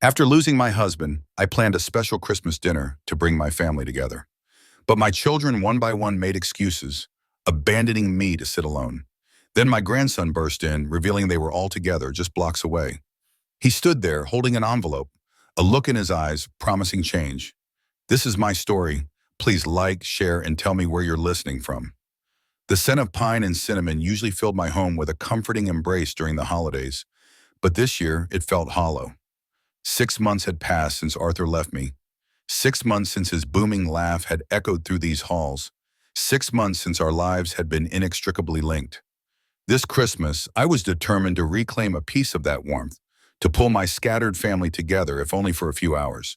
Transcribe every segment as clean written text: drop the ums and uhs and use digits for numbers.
After losing my husband, I planned a special Christmas dinner to bring my family together. But my children one by one made excuses, abandoning me to sit alone. Then my grandson burst in, revealing they were all together just blocks away. He stood there holding an envelope, a look in his eyes promising change. This is my story. Please like, share, and tell me where you're listening from. The scent of pine and cinnamon usually filled my home with a comforting embrace during the holidays, but this year it felt hollow. 6 months had passed since Arthur left me. 6 months since his booming laugh had echoed through these halls. 6 months since our lives had been inextricably linked. This Christmas, I was determined to reclaim a piece of that warmth, to pull my scattered family together, if only for a few hours.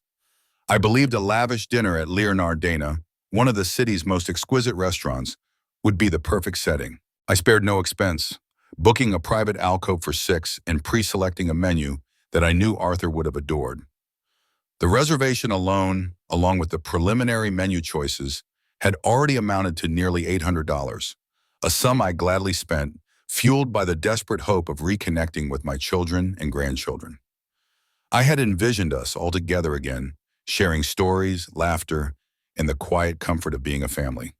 I believed a lavish dinner at Leonard Dana, one of the city's most exquisite restaurants, would be the perfect setting. I spared no expense, booking a private alcove for six and pre-selecting a menu that I knew Arthur would have adored. The reservation alone, along with the preliminary menu choices, had already amounted to nearly $800, a sum I gladly spent, fueled by the desperate hope of reconnecting with my children and grandchildren. I had envisioned us all together again, sharing stories, laughter, and the quiet comfort of being a family.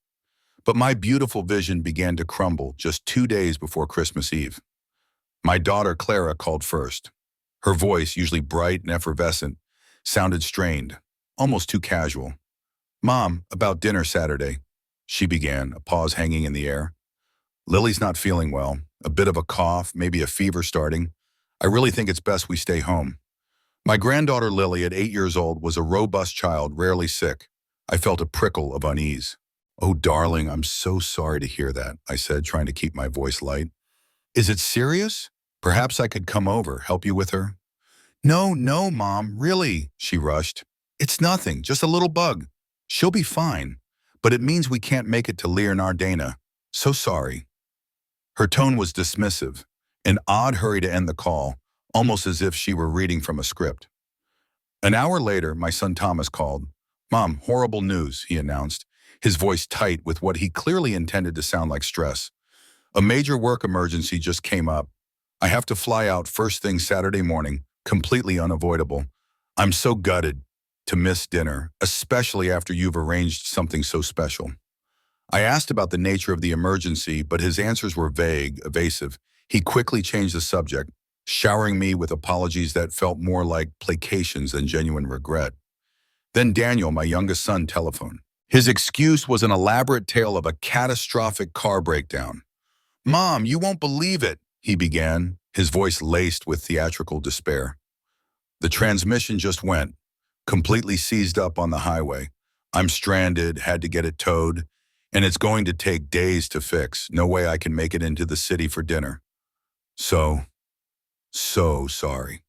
But my beautiful vision began to crumble just 2 days before Christmas Eve. My daughter Clara called first. Her voice, usually bright and effervescent, sounded strained, almost too casual. "Mom, about dinner Saturday," she began, a pause hanging in the air. "Lily's not feeling well, a bit of a cough, maybe a fever starting. I really think it's best we stay home." My granddaughter Lily, at 8 years old, was a robust child, rarely sick. I felt a prickle of unease. "Oh, darling, I'm so sorry to hear that," I said, trying to keep my voice light. "Is it serious? Perhaps I could come over, help you with her." "No, no, Mom, really," she rushed. "It's nothing, just a little bug. She'll be fine. But it means we can't make it to Leonardana. So sorry." Her tone was dismissive, an odd hurry to end the call, almost as if she were reading from a script. An hour later, my son Thomas called. "Mom, horrible news," he announced, his voice tight with what he clearly intended to sound like stress. "A major work emergency just came up. I have to fly out first thing Saturday morning, completely unavoidable. I'm so gutted to miss dinner, especially after you've arranged something so special." I asked about the nature of the emergency, but his answers were vague, evasive. He quickly changed the subject, showering me with apologies that felt more like placations than genuine regret. Then Daniel, my youngest son, telephoned. His excuse was an elaborate tale of a catastrophic car breakdown. "Mom, you won't believe it," he began, his voice laced with theatrical despair. "The transmission just went, completely seized up on the highway. I'm stranded, had to get it towed, and it's going to take days to fix. No way I can make it into the city for dinner. So sorry."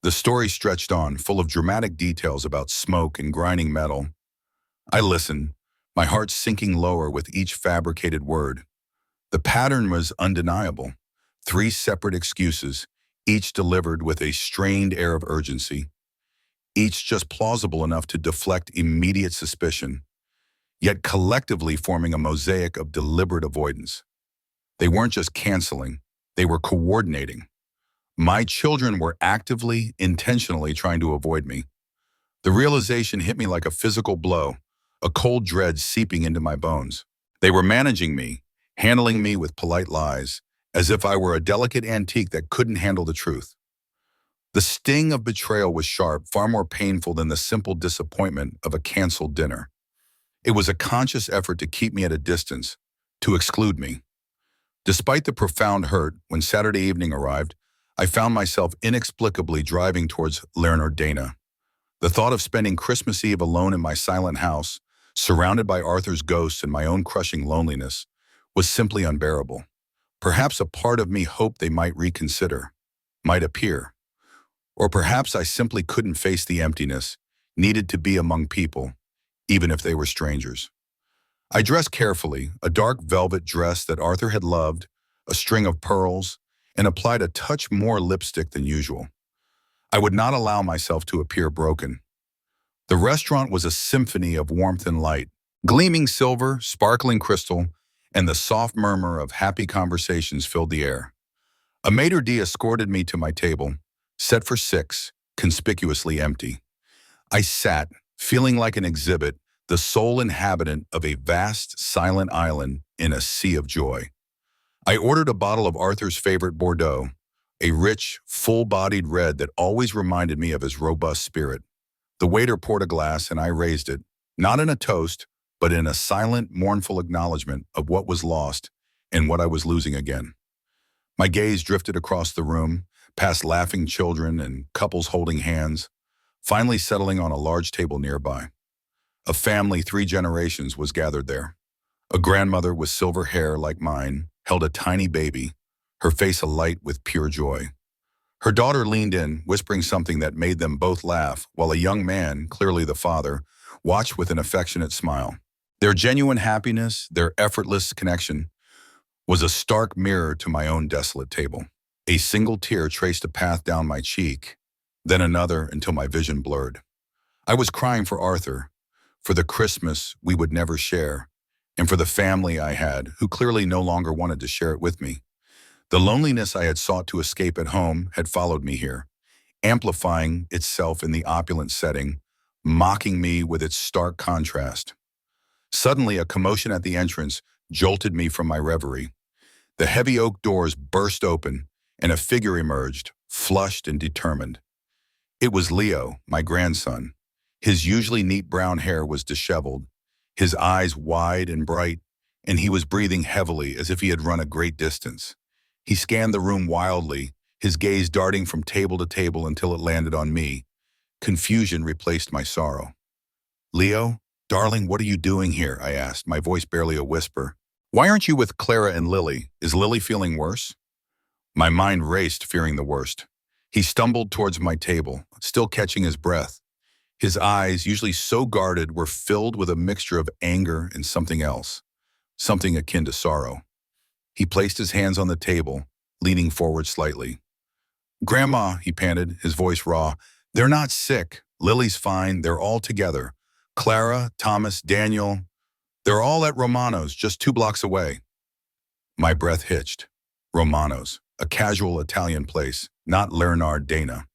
The story stretched on, full of dramatic details about smoke and grinding metal. I listened, my heart sinking lower with each fabricated word. The pattern was undeniable. 3 separate excuses, each delivered with a strained air of urgency, each just plausible enough to deflect immediate suspicion, yet collectively forming a mosaic of deliberate avoidance. They weren't just canceling, they were coordinating. My children were actively, intentionally trying to avoid me. The realization hit me like a physical blow, a cold dread seeping into my bones. They were managing me, handling me with polite lies, as if I were a delicate antique that couldn't handle the truth. The sting of betrayal was sharp, far more painful than the simple disappointment of a canceled dinner. It was a conscious effort to keep me at a distance, to exclude me. Despite the profound hurt, when Saturday evening arrived, I found myself inexplicably driving towards Leonardana. The thought of spending Christmas Eve alone in my silent house, surrounded by Arthur's ghosts and my own crushing loneliness, was simply unbearable. Perhaps a part of me hoped they might reconsider, might appear. Or perhaps I simply couldn't face the emptiness, needed to be among people, even if they were strangers. I dressed carefully, a dark velvet dress that Arthur had loved, a string of pearls, and applied a touch more lipstick than usual. I would not allow myself to appear broken. The restaurant was a symphony of warmth and light, gleaming silver, sparkling crystal, and the soft murmur of happy conversations filled the air. A maitre d' escorted me to my table, set for 6, conspicuously empty. I sat, feeling like an exhibit, the sole inhabitant of a vast, silent island in a sea of joy. I ordered a bottle of Arthur's favorite Bordeaux, a rich, full-bodied red that always reminded me of his robust spirit. The waiter poured a glass and I raised it, not in a toast, but in a silent, mournful acknowledgement of what was lost and what I was losing again. My gaze drifted across the room, past laughing children and couples holding hands, finally settling on a large table nearby. A family 3 generations was gathered there. A grandmother with silver hair like mine held a tiny baby, her face alight with pure joy. Her daughter leaned in, whispering something that made them both laugh, while a young man, clearly the father, watched with an affectionate smile. Their genuine happiness, their effortless connection, was a stark mirror to my own desolate table. A single tear traced a path down my cheek, then another until my vision blurred. I was crying for Arthur, for the Christmas we would never share, and for the family I had, who clearly no longer wanted to share it with me. The loneliness I had sought to escape at home had followed me here, amplifying itself in the opulent setting, mocking me with its stark contrast. Suddenly, a commotion at the entrance jolted me from my reverie. The heavy oak doors burst open, and a figure emerged, flushed and determined. It was Leo, my grandson. His usually neat brown hair was disheveled, his eyes wide and bright, and he was breathing heavily as if he had run a great distance. He scanned the room wildly, his gaze darting from table to table until it landed on me. Confusion replaced my sorrow. "Leo, darling, what are you doing here?" I asked, my voice barely a whisper. "Why aren't you with Clara and Lily? Is Lily feeling worse?" My mind raced, fearing the worst. He stumbled towards my table, still catching his breath. His eyes, usually so guarded, were filled with a mixture of anger and something else, something akin to sorrow. He placed his hands on the table, leaning forward slightly. "Grandma," he panted, his voice raw, "they're not sick. Lily's fine. They're all together. Clara, Thomas, Daniel, they're all at Romano's, just 2 blocks away." My breath hitched. Romano's, a casual Italian place, not Leonard Dana.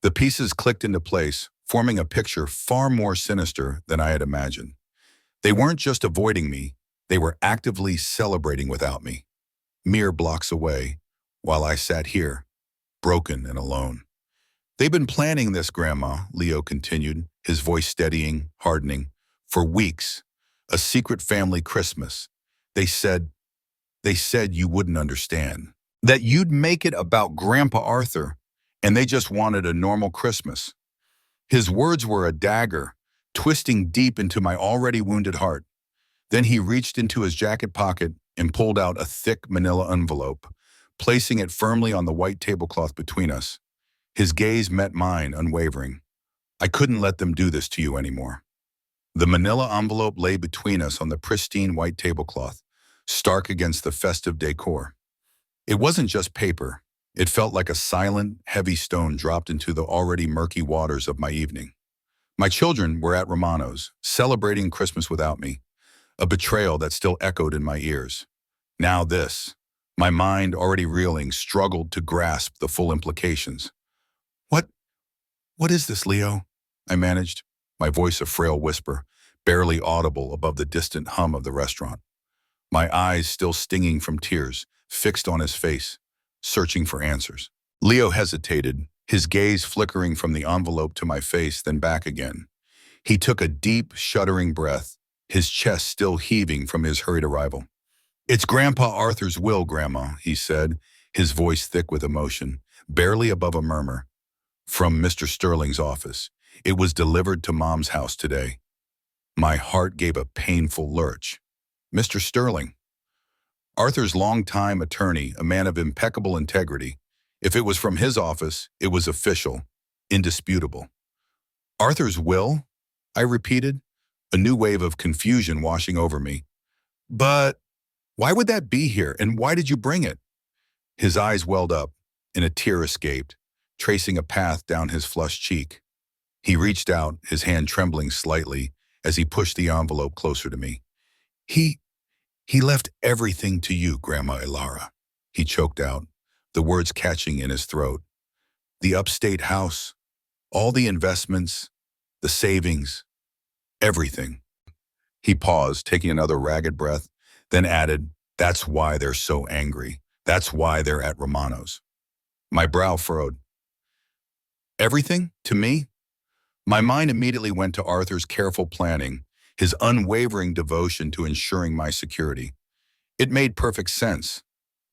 The pieces clicked into place, forming a picture far more sinister than I had imagined. They weren't just avoiding me, they were actively celebrating without me, mere blocks away, while I sat here, broken and alone. "They've been planning this, Grandma," Leo continued, his voice steadying, hardening, "for weeks. A secret family Christmas. They said you wouldn't understand. That you'd make it about Grandpa Arthur, and they just wanted a normal Christmas." His words were a dagger, twisting deep into my already wounded heart. Then he reached into his jacket pocket and pulled out a thick manila envelope, placing it firmly on the white tablecloth between us. His gaze met mine, unwavering. "I couldn't let them do this to you anymore." The manila envelope lay between us on the pristine white tablecloth, stark against the festive decor. It wasn't just paper. It felt like a silent, heavy stone dropped into the already murky waters of my evening. My children were at Romano's, celebrating Christmas without me, a betrayal that still echoed in my ears. Now this, my mind already reeling, struggled to grasp the full implications. What is this, Leo?" I managed, my voice a frail whisper, barely audible above the distant hum of the restaurant. My eyes, still stinging from tears, fixed on his face, searching for answers. Leo hesitated, his gaze flickering from the envelope to my face, then back again. He took a deep, shuddering breath, his chest still heaving from his hurried arrival. "It's Grandpa Arthur's will, Grandma," he said, his voice thick with emotion, barely above a murmur. "From Mr. Sterling's office. It was delivered to Mom's house today." My heart gave a painful lurch. Mr. Sterling, Arthur's longtime attorney, a man of impeccable integrity. If it was from his office, it was official, indisputable. "Arthur's will?" I repeated, a new wave of confusion washing over me. "But why would that be here, and why did you bring it?" His eyes welled up, and a tear escaped, tracing a path down his flushed cheek. He reached out, his hand trembling slightly as he pushed the envelope closer to me. He left everything to you, Grandma Ilara," he choked out, the words catching in his throat. "The upstate house, All the investments, the savings, everything. He paused, taking another ragged breath, then added, "That's why they're so angry. That's why they're at Romano's." My brow furrowed. Everything? To me? My mind immediately went to Arthur's careful planning, his unwavering devotion to ensuring my security. It made perfect sense.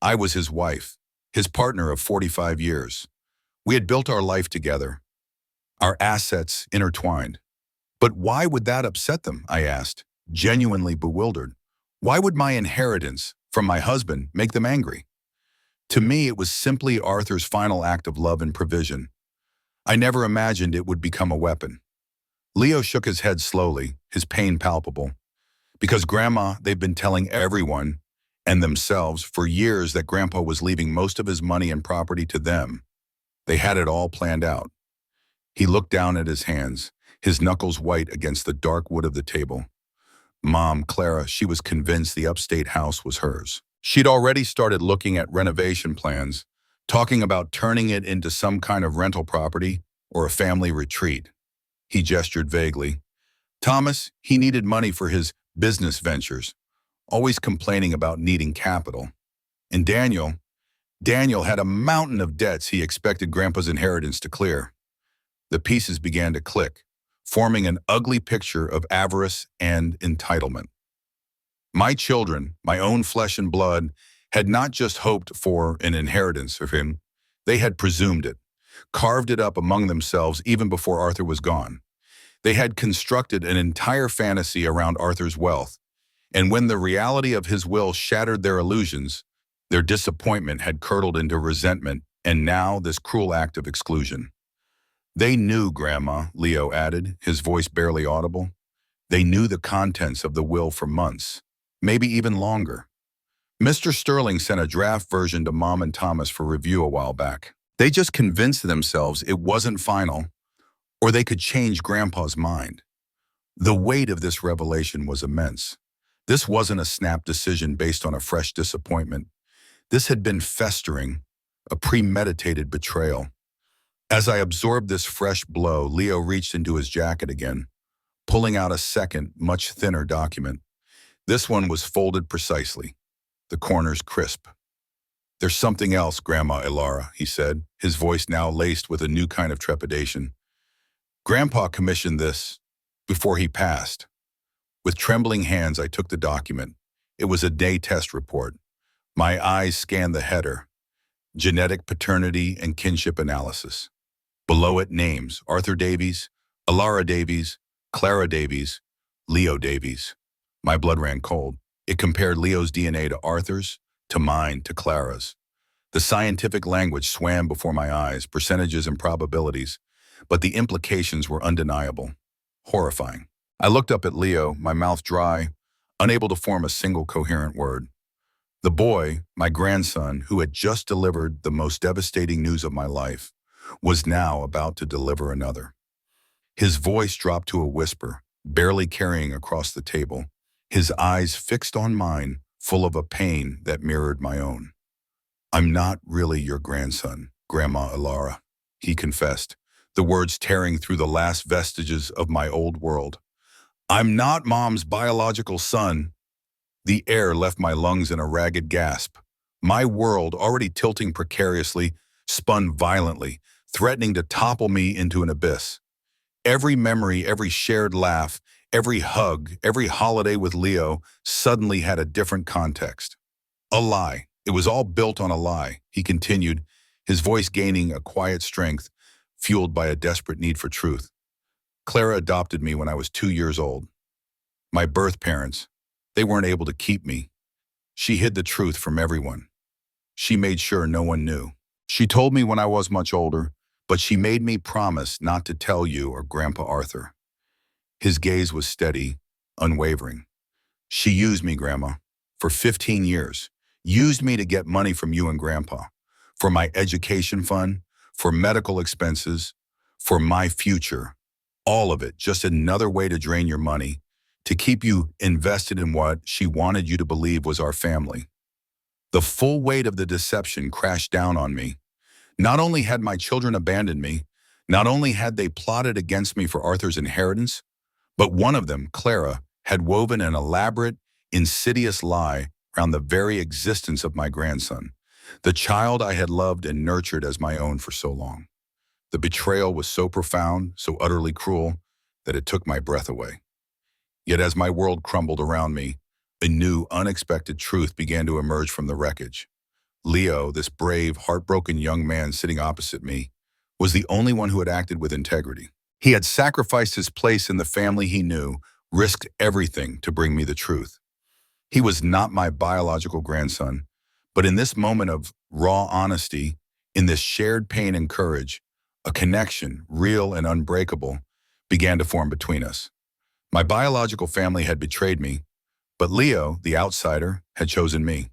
I was his wife, his partner of 45 years. We had built our life together, our assets intertwined. But why would that upset them? I asked, genuinely bewildered. Why would my inheritance from my husband make them angry? To me, it was simply Arthur's final act of love and provision. I never imagined it would become a weapon. Leo shook his head slowly, his pain palpable. Because Grandma, they've been telling everyone and themselves for years that Grandpa was leaving most of his money and property to them. They had it all planned out. He looked down at his hands, his knuckles white against the dark wood of the table. Mom, Clara, she was convinced the upstate house was hers. She'd already started looking at renovation plans, talking about turning it into some kind of rental property or a family retreat. He gestured vaguely. Thomas, he needed money for his business ventures, always complaining about needing capital. And Daniel had a mountain of debts he expected Grandpa's inheritance to clear. The pieces began to click, forming an ugly picture of avarice and entitlement. My children, my own flesh and blood, had not just hoped for an inheritance of him, they had presumed it, carved it up among themselves even before Arthur was gone. They had constructed an entire fantasy around Arthur's wealth, and when the reality of his will shattered their illusions, their disappointment had curdled into resentment and now this cruel act of exclusion. They knew, Grandma, Leo added, his voice barely audible. They knew the contents of the will for months, maybe even longer. Mr. Sterling sent a draft version to Mom and Thomas for review a while back. They just convinced themselves it wasn't final, or they could change Grandpa's mind. The weight of this revelation was immense. This wasn't a snap decision based on a fresh disappointment. This had been festering, a premeditated betrayal. As I absorbed this fresh blow, Leo reached into his jacket again, pulling out a second, much thinner document. This one was folded precisely, the corners crisp. There's something else, Grandma Ilara, he said, his voice now laced with a new kind of trepidation. Grandpa commissioned this before he passed. With trembling hands, I took the document. It was a day test report. My eyes scanned the header, genetic paternity and kinship analysis. Below it, names, Arthur Davies, Ilara Davies, Clara Davies, Leo Davies. My blood ran cold. It compared Leo's DNA to Arthur's, to mine, to Clara's. The scientific language swam before my eyes, percentages and probabilities, but the implications were undeniable, horrifying. I looked up at Leo, my mouth dry, unable to form a single coherent word. The boy, my grandson, who had just delivered the most devastating news of my life, was now about to deliver another. His voice dropped to a whisper, barely carrying across the table, his eyes fixed on mine, full of a pain that mirrored my own. I'm not really your grandson, Grandma Ilara, he confessed, the words tearing through the last vestiges of my old world. I'm not Mom's biological son. The air left my lungs in a ragged gasp. My world, already tilting precariously, spun violently, threatening to topple me into an abyss. Every memory, every shared laugh, every hug, every holiday with Leo suddenly had a different context. A lie. It was all built on a lie, he continued, his voice gaining a quiet strength, fueled by a desperate need for truth. Clara adopted me when I was 2 years old. My birth parents, they weren't able to keep me. She hid the truth from everyone. She made sure no one knew. She told me when I was much older, but she made me promise not to tell you or Grandpa Arthur. His gaze was steady, unwavering. She used me, Grandma, for 15 years. Used me to get money from you and Grandpa. For my education fund, for medical expenses, for my future. All of it, just another way to drain your money, to keep you invested in what she wanted you to believe was our family. The full weight of the deception crashed down on me. Not only had my children abandoned me, Not only had they plotted against me for Arthur's inheritance, but one of them, Clara, had woven an elaborate, insidious lie around the very existence of my grandson, the child I had loved and nurtured as my own for so long. The betrayal was so profound, so utterly cruel, that it took my breath away. Yet as my world crumbled around me, a new, unexpected truth began to emerge from the wreckage. Leo, this brave, heartbroken young man sitting opposite me, was the only one who had acted with integrity. He had sacrificed his place in the family he knew, risked everything to bring me the truth. He was not my biological grandson, but in this moment of raw honesty, in this shared pain and courage, a connection, real and unbreakable, began to form between us. My biological family had betrayed me, but Leo, the outsider, had chosen me.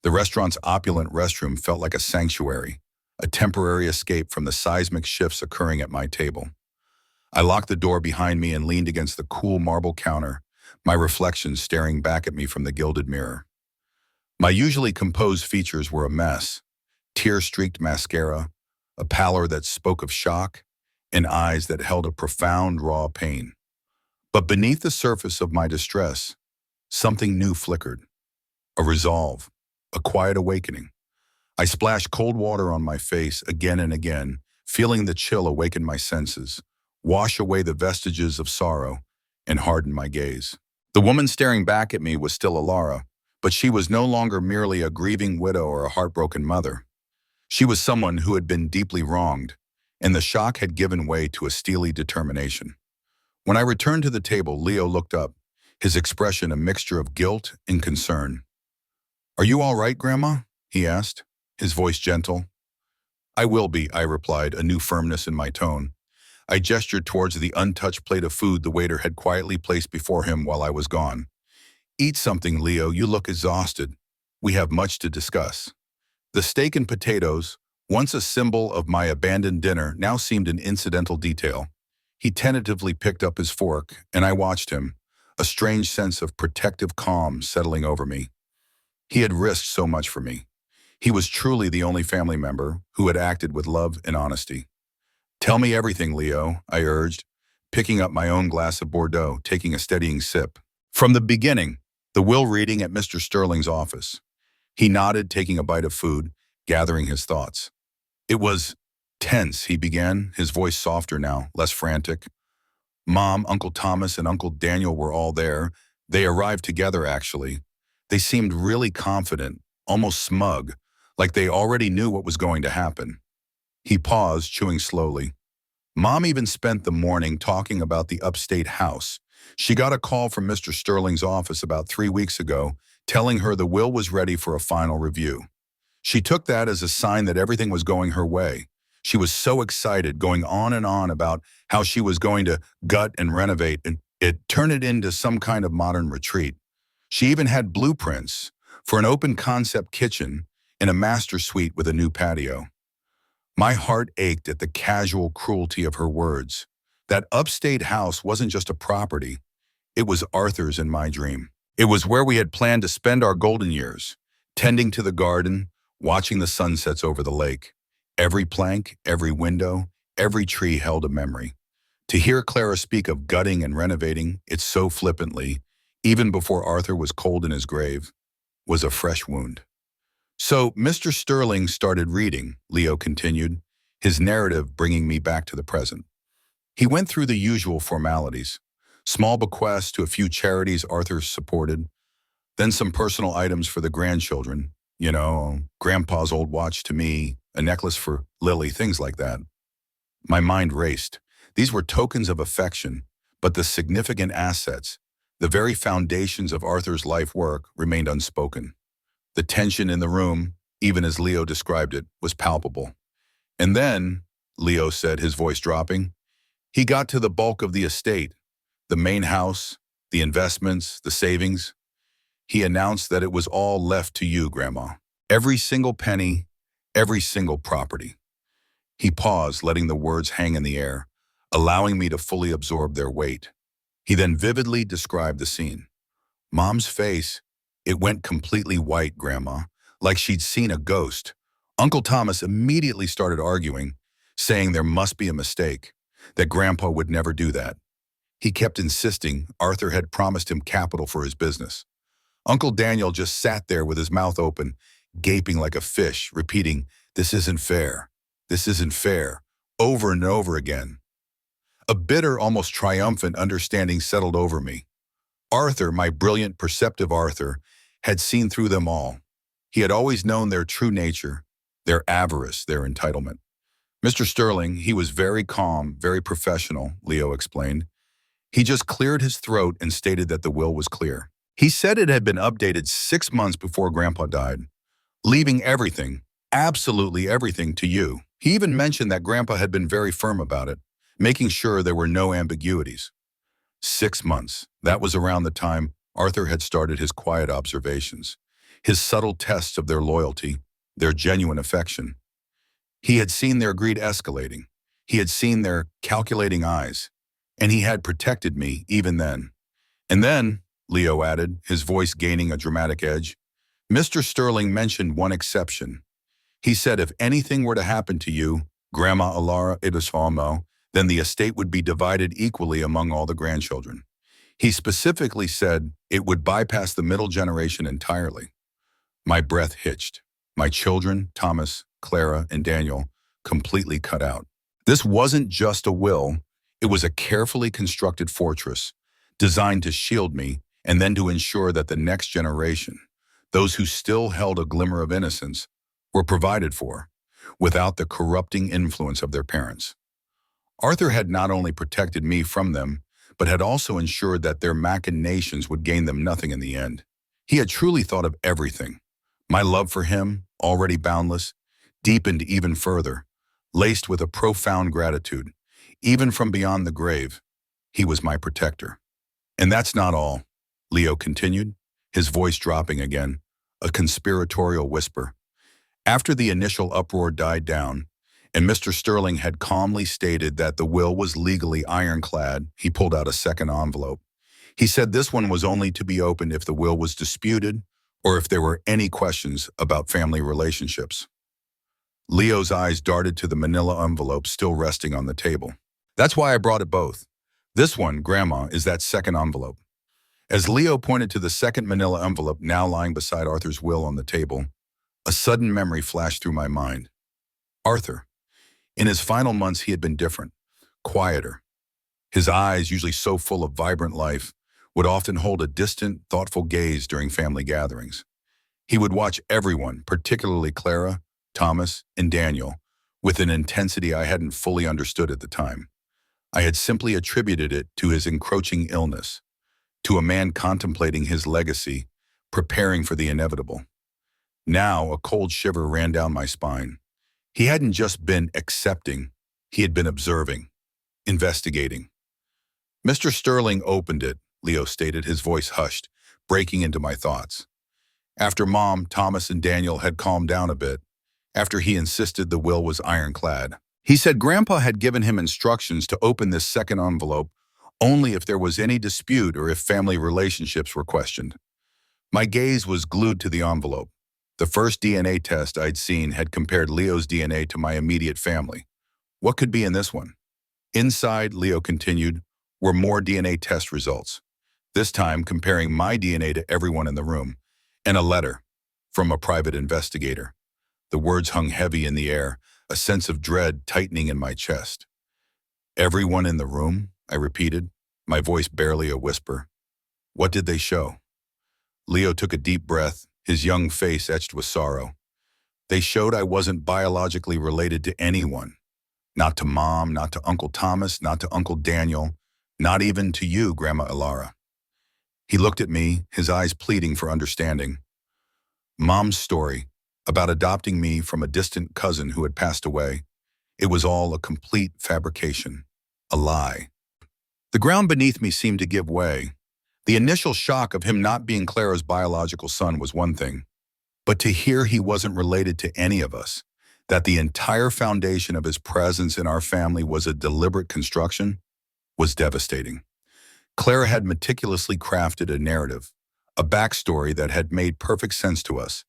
The restaurant's opulent restroom felt like a sanctuary, a temporary escape from the seismic shifts occurring at my table. I locked the door behind me and leaned against the cool marble counter, my reflection staring back at me from the gilded mirror. My usually composed features were a mess: tear-streaked mascara, a pallor that spoke of shock, and eyes that held a profound, raw pain. But beneath the surface of my distress, something new flickered. A resolve, a quiet awakening. I splashed cold water on my face again and again, feeling the chill awaken my senses, wash away the vestiges of sorrow, and harden my gaze. The woman staring back at me was still Alara, but she was no longer merely a grieving widow or a heartbroken mother. She was someone who had been deeply wronged, and the shock had given way to a steely determination. When I returned to the table, Leo looked up, his expression a mixture of guilt and concern. "Are you all right, Grandma?" he asked, his voice gentle. "I will be," I replied, a new firmness in my tone. I gestured towards the untouched plate of food the waiter had quietly placed before him while I was gone. "Eat something, Leo, you look exhausted. We have much to discuss." The steak and potatoes, once a symbol of my abandoned dinner, now seemed an incidental detail. He tentatively picked up his fork, and I watched him, a strange sense of protective calm settling over me. He had risked so much for me. He was truly the only family member who had acted with love and honesty. "Tell me everything, Leo," I urged, picking up my own glass of Bordeaux, taking a steadying sip. "From the beginning, the will reading at Mr. Sterling's office." He nodded, taking a bite of food, gathering his thoughts. "It was tense," he began, his voice softer now, less frantic. "Mom, Uncle Thomas, and Uncle Daniel were all there. They arrived together, actually. They seemed really confident, almost smug, like they already knew what was going to happen." He paused, chewing slowly. "Mom even spent the morning talking about the upstate house. She got a call from Mr. Sterling's office about 3 weeks ago, telling her the will was ready for a final review. She took that as a sign that everything was going her way. She was so excited, going on and on about how she was going to gut and renovate and turn it into some kind of modern retreat. She even had blueprints for an open concept kitchen and a master suite with a new patio." My heart ached at the casual cruelty of her words. That upstate house wasn't just a property. It was Arthur's in my dream. It was where we had planned to spend our golden years, tending to the garden, watching the sunsets over the lake. Every plank, every window, every tree held a memory. To hear Clara speak of gutting and renovating it so flippantly, even before Arthur was cold in his grave, was a fresh wound. "So Mr. Sterling started reading," Leo continued, his narrative bringing me back to the present. "He went through the usual formalities, small bequests to a few charities Arthur supported, then some personal items for the grandchildren, Grandpa's old watch to me, a necklace for Lily, things like that." My mind raced. These were tokens of affection, but the significant assets, the very foundations of Arthur's life work, remained unspoken. The tension in the room, even as Leo described it, was palpable. "And then," Leo said, his voice dropping, "he got to the bulk of the estate, the main house, the investments, the savings. He announced that it was all left to you, Grandma. Every single penny, every single property." He paused, letting the words hang in the air, allowing me to fully absorb their weight. He then vividly described the scene. "Mom's face, it went completely white, Grandma, like she'd seen a ghost. Uncle Thomas immediately started arguing, saying there must be a mistake, that Grandpa would never do that. He kept insisting Arthur had promised him capital for his business. Uncle Daniel just sat there with his mouth open, gaping like a fish, repeating, "This isn't fair. This isn't fair," over and over again. A bitter, almost triumphant understanding settled over me. Arthur, my brilliant, perceptive Arthur, had seen through them all. He had always known their true nature, their avarice, their entitlement. Mr. Sterling, he was very calm, very professional, Leo explained. He just cleared his throat and stated that the will was clear. He said it had been updated 6 months before Grandpa died, leaving everything, absolutely everything, to you. He even mentioned that Grandpa had been very firm about it, making sure there were no ambiguities. 6 months. That was around the time Arthur had started his quiet observations, his subtle tests of their loyalty, their genuine affection. He had seen their greed escalating. He had seen their calculating eyes. And he had protected me even then. And then, Leo added, his voice gaining a dramatic edge, Mr. Sterling mentioned one exception. He said if anything were to happen to you, Grandma Alara Idusfalmo, then the estate would be divided equally among all the grandchildren. He specifically said it would bypass the middle generation entirely. My breath hitched. My children, Thomas, Clara, and Daniel, completely cut out. This wasn't just a will, it was a carefully constructed fortress, designed to shield me and then to ensure that the next generation, those who still held a glimmer of innocence, were provided for, without the corrupting influence of their parents. Arthur had not only protected me from them, but had also ensured that their machinations would gain them nothing in the end. He had truly thought of everything. My love for him, already boundless, deepened even further, laced with a profound gratitude. Even from beyond the grave, he was my protector. And that's not all, Leo continued, his voice dropping again, a conspiratorial whisper. After the initial uproar died down, and Mr. Sterling had calmly stated that the will was legally ironclad, he pulled out a second envelope. He said this one was only to be opened if the will was disputed or if there were any questions about family relationships. Leo's eyes darted to the manila envelope still resting on the table. That's why I brought it both. This one, Grandma, is that second envelope. As Leo pointed to the second manila envelope now lying beside Arthur's will on the table, a sudden memory flashed through my mind. Arthur. In his final months, he had been different, quieter. His eyes, usually so full of vibrant life, would often hold a distant, thoughtful gaze during family gatherings. He would watch everyone, particularly Clara, Thomas, and Daniel, with an intensity I hadn't fully understood at the time. I had simply attributed it to his encroaching illness, to a man contemplating his legacy, preparing for the inevitable. Now, a cold shiver ran down my spine. He hadn't just been accepting, he had been observing, investigating. Mr. Sterling opened it, Leo stated, his voice hushed, breaking into my thoughts. After Mom, Thomas, and Daniel had calmed down a bit, after he insisted the will was ironclad, he said Grandpa had given him instructions to open this second envelope only if there was any dispute or if family relationships were questioned. My gaze was glued to the envelope. The first DNA test I'd seen had compared Leo's DNA to my immediate family. What could be in this one? Inside, Leo continued, were more DNA test results, this time comparing my DNA to everyone in the room, and a letter from a private investigator. The words hung heavy in the air, a sense of dread tightening in my chest. Everyone in the room, I repeated, my voice barely a whisper. What did they show? Leo took a deep breath, his young face etched with sorrow. They showed I wasn't biologically related to anyone. Not to Mom, not to Uncle Thomas, not to Uncle Daniel, not even to you, Grandma Alara. He looked at me, his eyes pleading for understanding. Mom's story, about adopting me from a distant cousin who had passed away, it was all a complete fabrication, a lie. The ground beneath me seemed to give way. The initial shock of him not being Clara's biological son was one thing, but to hear he wasn't related to any of us, that the entire foundation of his presence in our family was a deliberate construction, was devastating. Clara had meticulously crafted a narrative, a backstory that had made perfect sense to us,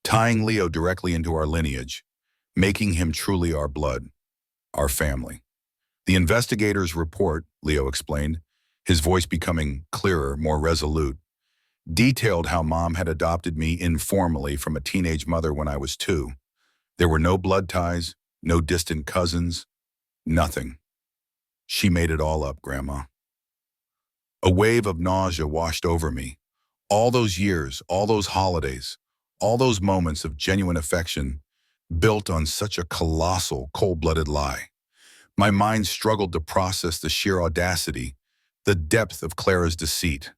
tying Leo directly into our lineage, making him truly our blood, our family. The investigator's report, Leo explained, his voice becoming clearer, more resolute, detailed how Mom had adopted me informally from a teenage mother when I was 2. There were no blood ties, no distant cousins, nothing. She made it all up, Grandma. A wave of nausea washed over me. All those years, all those holidays, all those moments of genuine affection built on such a colossal, cold-blooded lie. My mind struggled to process the sheer audacity, the depth of Clara's deceit.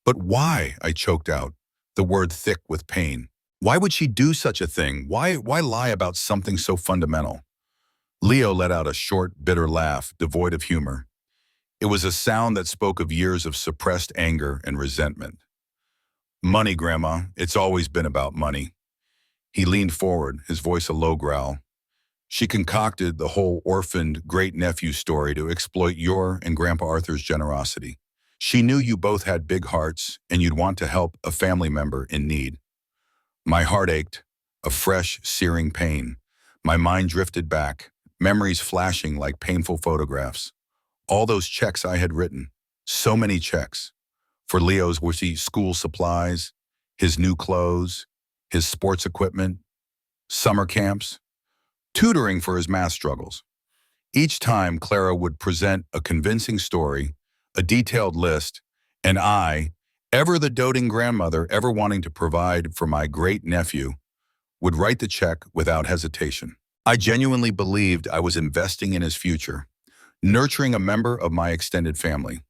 But why? I choked out, the word thick with pain. Why would she do such a thing? Why lie about something so fundamental? Leo let out a short, bitter laugh, devoid of humor. It was a sound that spoke of years of suppressed anger and resentment. Money, Grandma. It's always been about money. He leaned forward, his voice a low growl. She concocted the whole orphaned great-nephew story to exploit your and Grandpa Arthur's generosity. She knew you both had big hearts and you'd want to help a family member in need. My heart ached, a fresh, searing pain. My mind drifted back, memories flashing like painful photographs. All those checks I had written, so many checks. For Leo's school supplies, his new clothes, his sports equipment, summer camps, tutoring for his math struggles. Each time Clara would present a convincing story, a detailed list, and I, ever the doting grandmother, ever wanting to provide for my great-nephew, would write the check without hesitation. I genuinely believed I was investing in his future, nurturing a member of my extended family.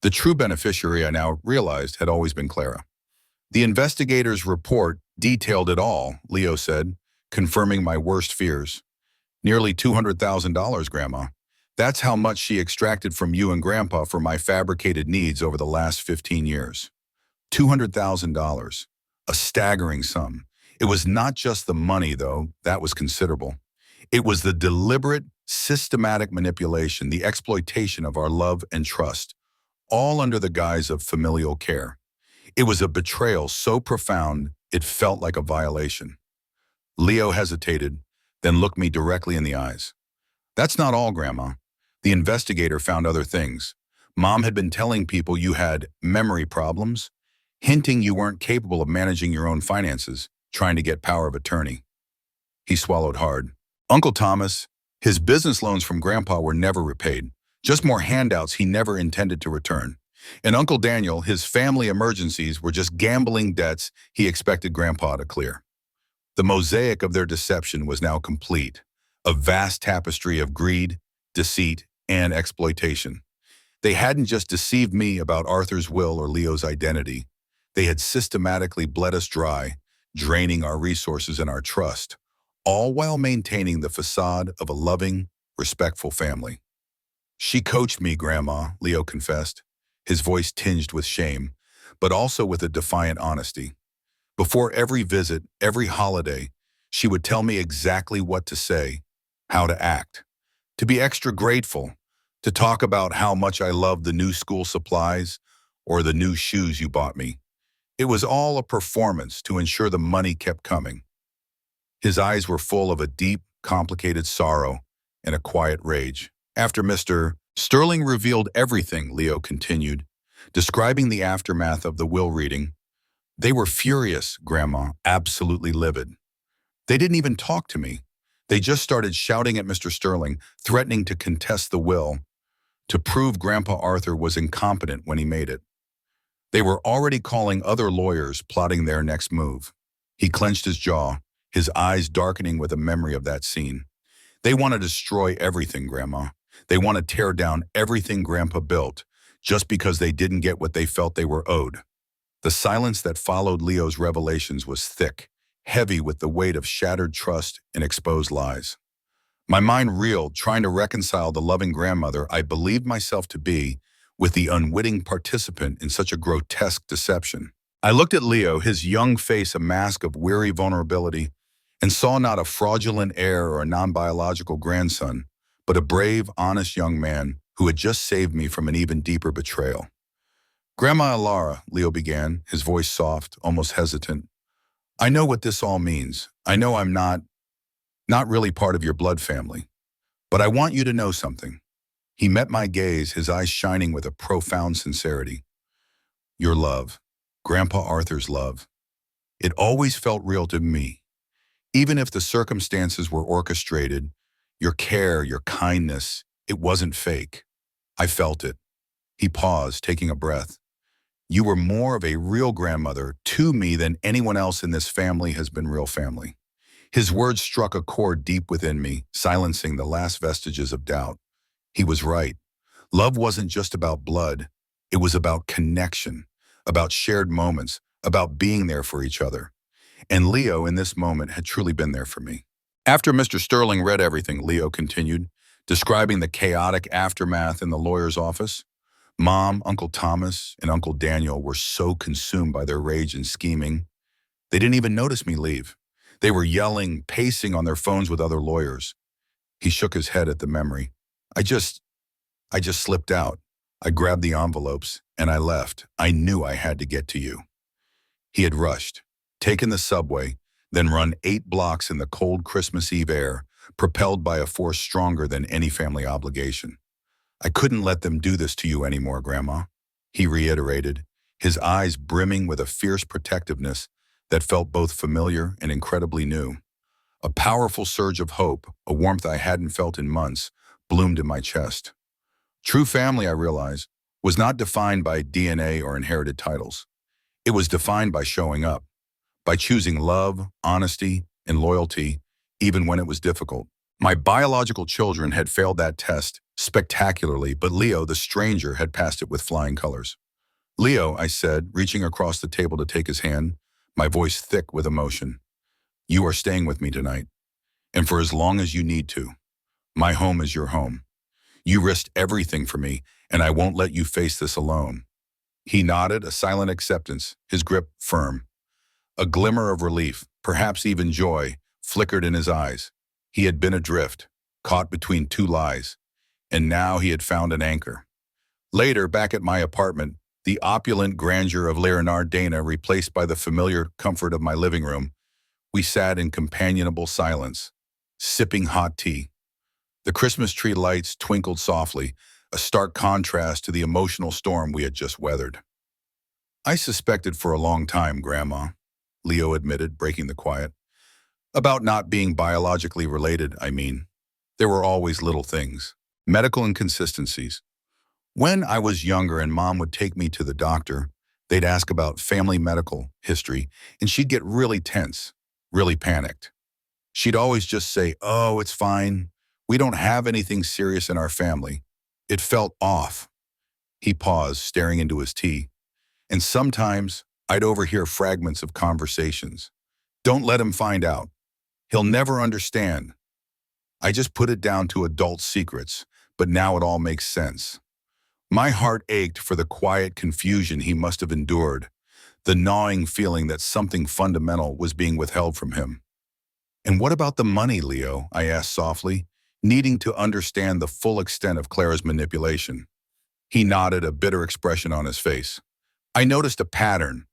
The true beneficiary, I now realized, had always been Clara. The investigator's report detailed it all, Leo said, confirming my worst fears. Nearly $200,000, Grandma. That's how much she extracted from you and Grandpa for my fabricated needs over the last 15 years. $200,000. A staggering sum. It was not just the money, though. That was considerable. It was the deliberate, systematic manipulation, the exploitation of our love and trust, all under the guise of familial care. It was a betrayal so profound it felt like a violation. Leo hesitated, then looked me directly in the eyes. That's not all, Grandma. The investigator found other things. Mom had been telling people you had memory problems, hinting you weren't capable of managing your own finances, trying to get power of attorney. He swallowed hard. Uncle Thomas, his business loans from Grandpa were never repaid, just more handouts he never intended to return. And Uncle Daniel, his family emergencies were just gambling debts he expected Grandpa to clear. The mosaic of their deception was now complete, a vast tapestry of greed, deceit, and exploitation. They hadn't just deceived me about Arthur's will or Leo's identity. They had systematically bled us dry, draining our resources and our trust, all while maintaining the facade of a loving, respectful family. She coached me, Grandma, Leo confessed, his voice tinged with shame, but also with a defiant honesty. Before every visit, every holiday, she would tell me exactly what to say, how to act, to be extra grateful, to talk about how much I loved the new school supplies or the new shoes you bought me. It was all a performance to ensure the money kept coming. His eyes were full of a deep, complicated sorrow and a quiet rage. After Mr. Sterling revealed everything, Leo continued, describing the aftermath of the will reading. They were furious, Grandma, absolutely livid. They didn't even talk to me. They just started shouting at Mr. Sterling, threatening to contest the will, to prove Grandpa Arthur was incompetent when he made it. They were already calling other lawyers, plotting their next move. He clenched his jaw, his eyes darkening with a memory of that scene. They want to destroy everything, Grandma. They want to tear down everything Grandpa built, just because they didn't get what they felt they were owed. The silence that followed Leo's revelations was thick, heavy with the weight of shattered trust and exposed lies. My mind reeled, trying to reconcile the loving grandmother I believed myself to be with the unwitting participant in such a grotesque deception. I looked at Leo, his young face a mask of weary vulnerability, and saw not a fraudulent heir or a non-biological grandson, but a brave, honest young man who had just saved me from an even deeper betrayal. Grandma Alara, Leo began, his voice soft, almost hesitant. I know what this all means. I know I'm not really part of your blood family. But I want you to know something. He met my gaze, his eyes shining with a profound sincerity. Your love, Grandpa Arthur's love, it always felt real to me. Even if the circumstances were orchestrated, your care, your kindness, it wasn't fake. I felt it. He paused, taking a breath. You were more of a real grandmother to me than anyone else in this family has been real family. His words struck a chord deep within me, silencing the last vestiges of doubt. He was right. Love wasn't just about blood. It was about connection, about shared moments, about being there for each other. And Leo, in this moment, had truly been there for me. After Mr. Sterling read everything, Leo continued, describing the chaotic aftermath in the lawyer's office. Mom, Uncle Thomas, and Uncle Daniel were so consumed by their rage and scheming, they didn't even notice me leave. They were yelling, pacing on their phones with other lawyers. He shook his head at the memory. I just slipped out. I grabbed the envelopes, and I left. I knew I had to get to you. He had rushed, taken the subway, then run 8 blocks in the cold Christmas Eve air, propelled by a force stronger than any family obligation. I couldn't let them do this to you anymore, Grandma, he reiterated, his eyes brimming with a fierce protectiveness that felt both familiar and incredibly new. A powerful surge of hope, a warmth I hadn't felt in months, bloomed in my chest. True family, I realized, was not defined by DNA or inherited titles. It was defined by showing up, by choosing love, honesty, and loyalty, even when it was difficult. My biological children had failed that test spectacularly, but Leo, the stranger, had passed it with flying colors. Leo, I said, reaching across the table to take his hand, my voice thick with emotion. You are staying with me tonight, and for as long as you need to. My home is your home. You risked everything for me, and I won't let you face this alone. He nodded, a silent acceptance, his grip firm. A glimmer of relief, perhaps even joy, flickered in his eyes. He had been adrift, caught between 2 lies, and now he had found an anchor. Later, back at my apartment, the opulent grandeur of Leonard Dana replaced by the familiar comfort of my living room, we sat in companionable silence, sipping hot tea. The Christmas tree lights twinkled softly, a stark contrast to the emotional storm we had just weathered. I suspected for a long time, Grandma, Leo admitted, breaking the quiet. About not being biologically related, I mean. There were always little things, medical inconsistencies. When I was younger and Mom would take me to the doctor, they'd ask about family medical history, and she'd get really tense, really panicked. She'd always just say, "Oh, it's fine. We don't have anything serious in our family." It felt off. He paused, staring into his tea. And sometimes I'd overhear fragments of conversations. Don't let him find out. He'll never understand. I just put it down to adult secrets, but now it all makes sense. My heart ached for the quiet confusion he must have endured, the gnawing feeling that something fundamental was being withheld from him. And what about the money, Leo? I asked softly, needing to understand the full extent of Clara's manipulation. He nodded, a bitter expression on his face. I noticed a pattern.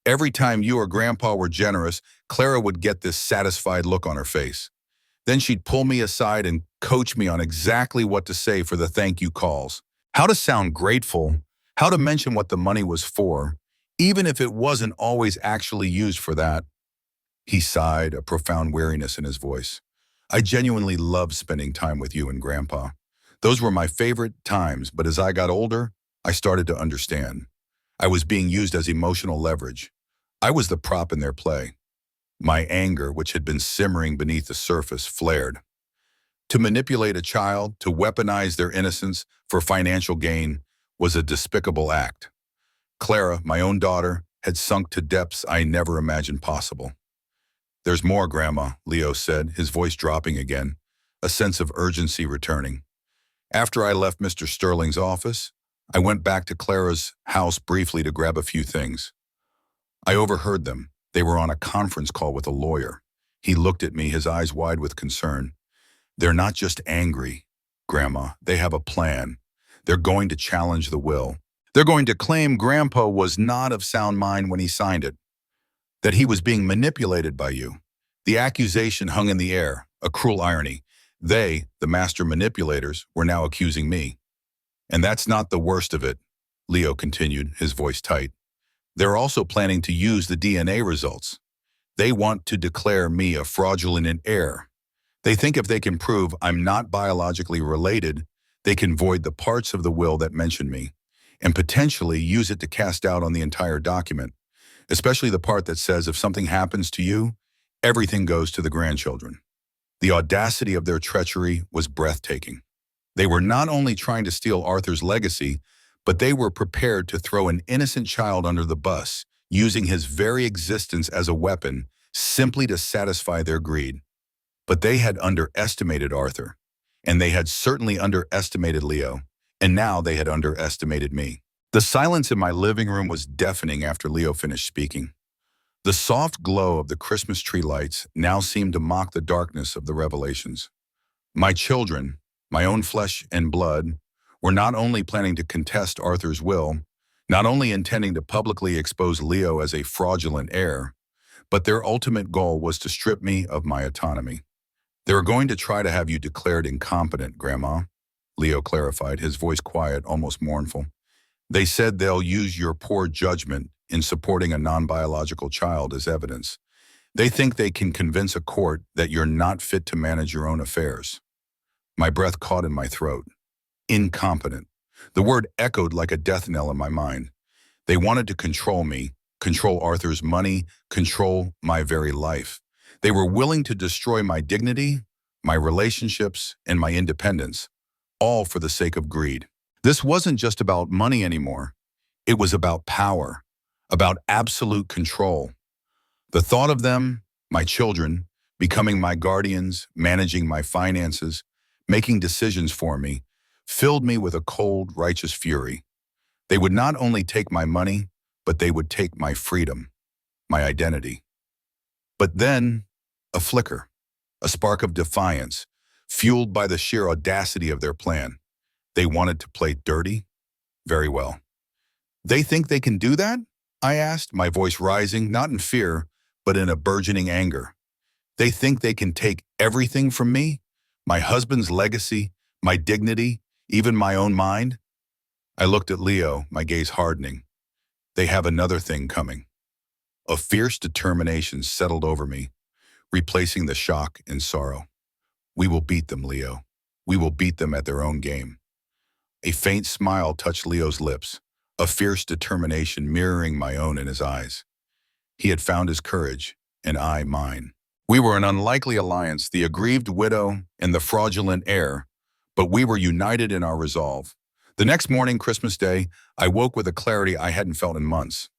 Every time you or Grandpa were generous, Clara would get this satisfied look on her face. Then she'd pull me aside and coach me on exactly what to say for the thank you calls. How to sound grateful, how to mention what the money was for, even if it wasn't always actually used for that. He sighed, a profound weariness in his voice. I genuinely loved spending time with you and Grandpa. Those were my favorite times, but as I got older, I started to understand. I was being used as emotional leverage. I was the prop in their play. My anger, which had been simmering beneath the surface, flared. To manipulate a child, to weaponize their innocence for financial gain, was a despicable act. Clara, my own daughter, had sunk to depths I never imagined possible. There's more, Grandma, Leo said, his voice dropping again, a sense of urgency returning. After I left Mr. Sterling's office, I went back to Clara's house briefly to grab a few things. I overheard them. They were on a conference call with a lawyer. He looked at me, his eyes wide with concern. They're not just angry, Grandma. They have a plan. They're going to challenge the will. They're going to claim Grandpa was not of sound mind when he signed it, that he was being manipulated by you. The accusation hung in the air, a cruel irony. They, the master manipulators, were now accusing me. And that's not the worst of it, Leo continued, his voice tight. They're also planning to use the DNA results. They want to declare me a fraudulent heir. They think if they can prove I'm not biologically related, they can void the parts of the will that mention me, and potentially use it to cast doubt on the entire document, especially the part that says if something happens to you, everything goes to the grandchildren. The audacity of their treachery was breathtaking. They were not only trying to steal Arthur's legacy, but they were prepared to throw an innocent child under the bus, using his very existence as a weapon simply to satisfy their greed. But they had underestimated Arthur, and they had certainly underestimated Leo, and now they had underestimated me. The silence in my living room was deafening after Leo finished speaking. The soft glow of the Christmas tree lights now seemed to mock the darkness of the revelations. My children, my own flesh and blood, were not only planning to contest Arthur's will, not only intending to publicly expose Leo as a fraudulent heir, but their ultimate goal was to strip me of my autonomy. They were going to try to have you declared incompetent, Grandma, Leo clarified, his voice quiet, almost mournful. They said they'll use your poor judgment in supporting a non-biological child as evidence. They think they can convince a court that you're not fit to manage your own affairs. My breath caught in my throat. Incompetent. The word echoed like a death knell in my mind. They wanted to control me, control Arthur's money, control my very life. They were willing to destroy my dignity, my relationships, and my independence, all for the sake of greed. This wasn't just about money anymore. It was about power, about absolute control. The thought of them, my children, becoming my guardians, managing my finances, making decisions for me, filled me with a cold, righteous fury. They would not only take my money, but they would take my freedom, my identity. But then, a flicker, a spark of defiance, fueled by the sheer audacity of their plan. They wanted to play dirty? Very well. They think they can do that? I asked, my voice rising, not in fear, but in a burgeoning anger. They think they can take everything from me? My husband's legacy, my dignity, even my own mind? I looked at Leo, my gaze hardening. They have another thing coming. A fierce determination settled over me, replacing the shock and sorrow. We will beat them, Leo. We will beat them at their own game. A faint smile touched Leo's lips, a fierce determination mirroring my own in his eyes. He had found his courage, and I mine. We were an unlikely alliance, the aggrieved widow and the fraudulent heir, but we were united in our resolve. The next morning, Christmas Day, I woke with a clarity I hadn't felt in months.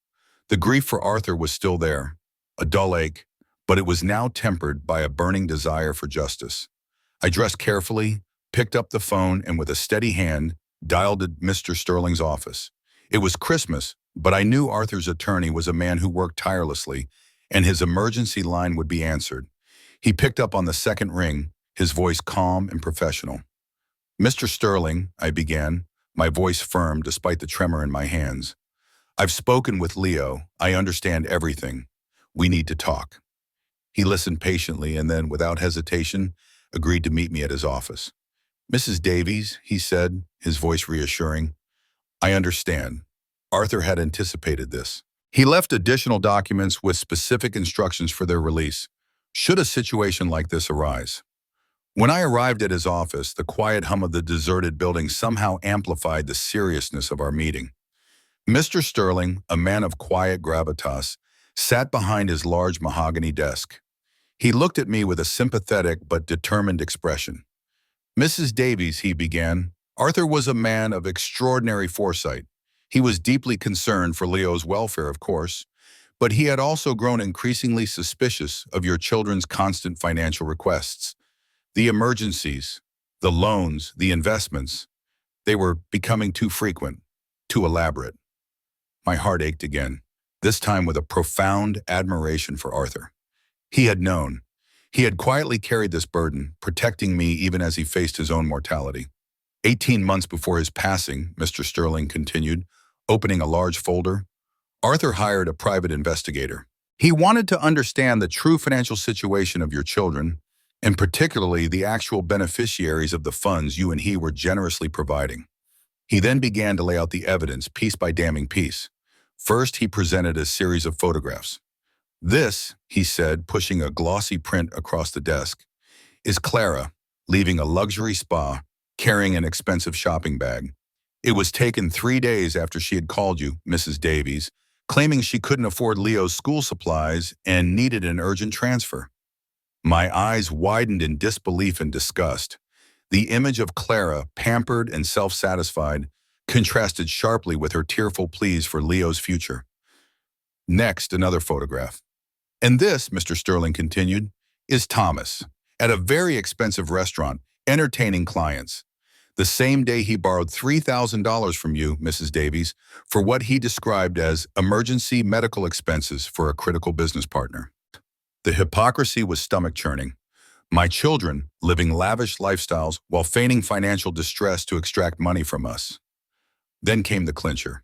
The grief for Arthur was still there, a dull ache, but it was now tempered by a burning desire for justice. I dressed carefully, picked up the phone, and with a steady hand, dialed at Mr. Sterling's office. It was Christmas, but I knew Arthur's attorney was a man who worked tirelessly, and his emergency line would be answered. He picked up on the second ring, his voice calm and professional. Mr. Sterling, I began, my voice firm despite the tremor in my hands. I've spoken with Leo. I understand everything. We need to talk. He listened patiently and then, without hesitation, agreed to meet me at his office. Mrs. Davies, he said, his voice reassuring, I understand. Arthur had anticipated this. He left additional documents with specific instructions for their release, should a situation like this arise. When I arrived at his office, the quiet hum of the deserted building somehow amplified the seriousness of our meeting. Mr. Sterling, a man of quiet gravitas, sat behind his large mahogany desk. He looked at me with a sympathetic but determined expression. Mrs. Davies, he began, Arthur was a man of extraordinary foresight. He was deeply concerned for Leo's welfare, of course, but he had also grown increasingly suspicious of your children's constant financial requests. The emergencies, the loans, the investments, they were becoming too frequent, too elaborate. My heart ached again, this time with a profound admiration for Arthur. He had known. He had quietly carried this burden, protecting me even as he faced his own mortality. 18 months before his passing, Mr. Sterling continued, opening a large folder, Arthur hired a private investigator. He wanted to understand the true financial situation of your children and particularly the actual beneficiaries of the funds you and he were generously providing. He then began to lay out the evidence piece by damning piece. First, he presented a series of photographs. This, he said, pushing a glossy print across the desk, is Clara, leaving a luxury spa, carrying an expensive shopping bag. It was taken 3 days after she had called you, Mrs. Davies, claiming she couldn't afford Leo's school supplies and needed an urgent transfer. My eyes widened in disbelief and disgust. The image of Clara, pampered and self-satisfied, contrasted sharply with her tearful pleas for Leo's future. Next, another photograph. And this, Mr. Sterling continued, is Thomas, at a very expensive restaurant, entertaining clients. The same day he borrowed $3,000 from you, Mrs. Davies, for what he described as emergency medical expenses for a critical business partner. The hypocrisy was stomach-churning. My children living lavish lifestyles while feigning financial distress to extract money from us. Then came the clincher.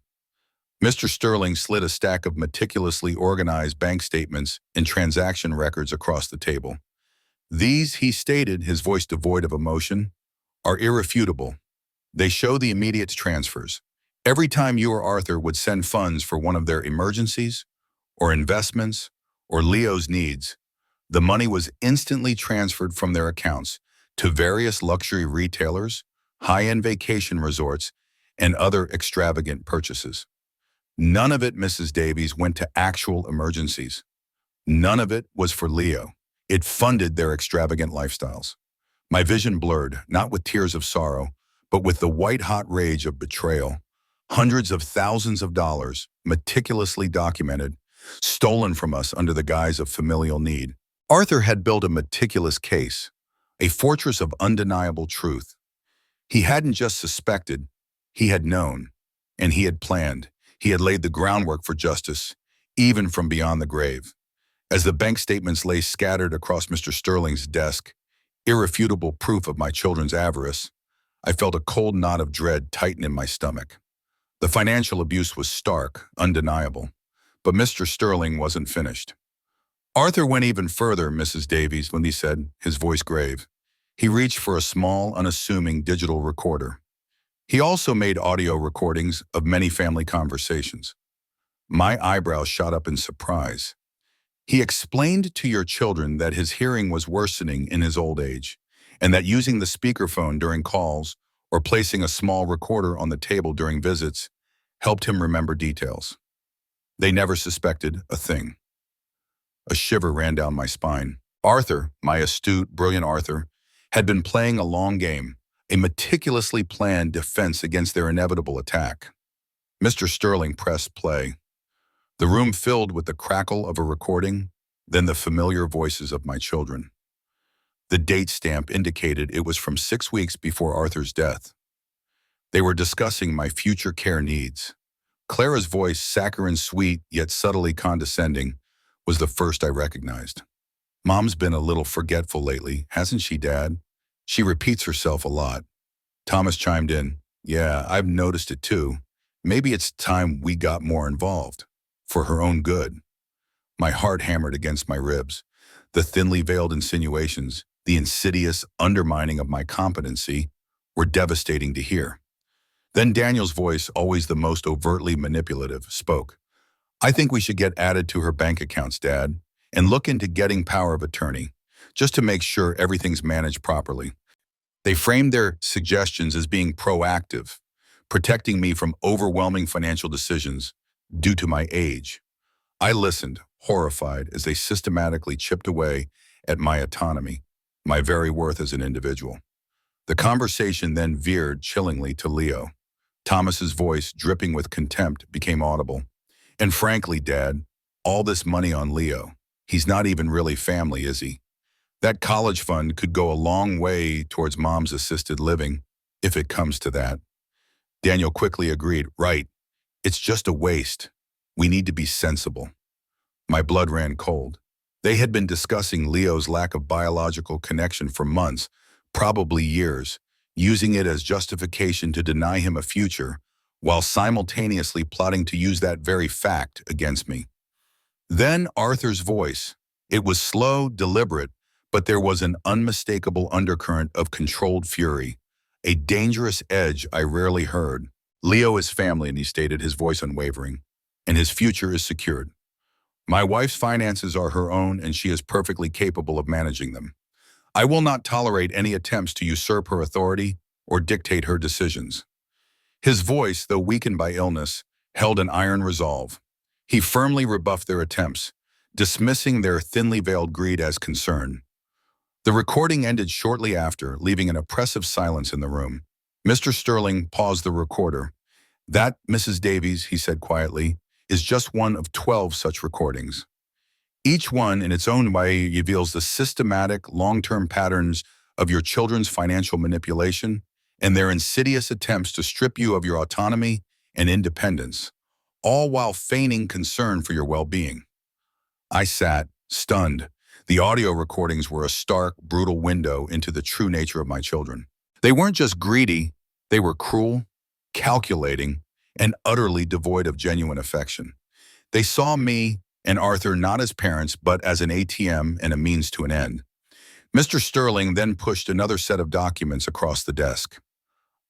Mr. Sterling slid a stack of meticulously organized bank statements and transaction records across the table. These, he stated, his voice devoid of emotion, are irrefutable. They show the immediate transfers. Every time you or Arthur would send funds for one of their emergencies, or investments, or Leo's needs, the money was instantly transferred from their accounts to various luxury retailers, high-end vacation resorts, and other extravagant purchases. None of it, Mrs. Davies, went to actual emergencies. None of it was for Leo. It funded their extravagant lifestyles. My vision blurred, not with tears of sorrow, but with the white-hot rage of betrayal. Hundreds of thousands of dollars, meticulously documented, stolen from us under the guise of familial need. Arthur had built a meticulous case, a fortress of undeniable truth. He hadn't just suspected, he had known, and he had planned. He had laid the groundwork for justice, even from beyond the grave. As the bank statements lay scattered across Mr. Sterling's desk, irrefutable proof of my children's avarice, I felt a cold knot of dread tighten in my stomach. The financial abuse was stark, undeniable, but Mr. Sterling wasn't finished. Arthur went even further, Mrs. Davies, when he said, his voice grave. He reached for a small, unassuming digital recorder. He also made audio recordings of many family conversations. My eyebrows shot up in surprise. He explained to your children that his hearing was worsening in his old age, and that using the speakerphone during calls or placing a small recorder on the table during visits helped him remember details. They never suspected a thing. A shiver ran down my spine. Arthur, my astute, brilliant Arthur, had been playing a long game, a meticulously planned defense against their inevitable attack. Mr. Sterling pressed play. The room filled with the crackle of a recording, then the familiar voices of my children. The date stamp indicated it was from 6 weeks before Arthur's death. They were discussing my future care needs. Clara's voice, saccharine sweet yet subtly condescending, was the first I recognized. Mom's been a little forgetful lately, hasn't she, Dad? She repeats herself a lot. Thomas chimed in, yeah, I've noticed it too. Maybe it's time we got more involved. For her own good. My heart hammered against my ribs. The thinly veiled insinuations, the insidious undermining of my competency, were devastating to hear. Then Daniel's voice, always the most overtly manipulative, spoke. I think we should get added to her bank accounts, Dad, and look into getting power of attorney, just to make sure everything's managed properly. They framed their suggestions as being proactive, protecting me from overwhelming financial decisions due to my age. I listened, horrified, as they systematically chipped away at my autonomy, my very worth as an individual. The conversation then veered chillingly to Leo. Thomas's voice, dripping with contempt, became audible. And frankly, Dad, all this money on Leo, he's not even really family, is he? That college fund could go a long way towards Mom's assisted living, if it comes to that. Daniel quickly agreed, right, it's just a waste. We need to be sensible. My blood ran cold. They had been discussing Leo's lack of biological connection for months, probably years, using it as justification to deny him a future, while simultaneously plotting to use that very fact against me. Then Arthur's voice. It was slow, deliberate, but there was an unmistakable undercurrent of controlled fury, a dangerous edge I rarely heard. Leo is family, and he stated, his voice unwavering, and his future is secured. My wife's finances are her own, and she is perfectly capable of managing them. I will not tolerate any attempts to usurp her authority or dictate her decisions. His voice, though weakened by illness, held an iron resolve. He firmly rebuffed their attempts, dismissing their thinly veiled greed as concern. The recording ended shortly after, leaving an oppressive silence in the room. Mr. Sterling paused the recorder. "That, Mrs. Davies," he said quietly, "is just one of 12 such recordings. Each one, in its own way, reveals the systematic, long-term patterns of your children's financial manipulation and their insidious attempts to strip you of your autonomy and independence, all while feigning concern for your well-being." I sat, stunned. The audio recordings were a stark, brutal window into the true nature of my children. They weren't just greedy, they were cruel, calculating, and utterly devoid of genuine affection. They saw me and Arthur not as parents, but as an ATM and a means to an end. Mr. Sterling then pushed another set of documents across the desk.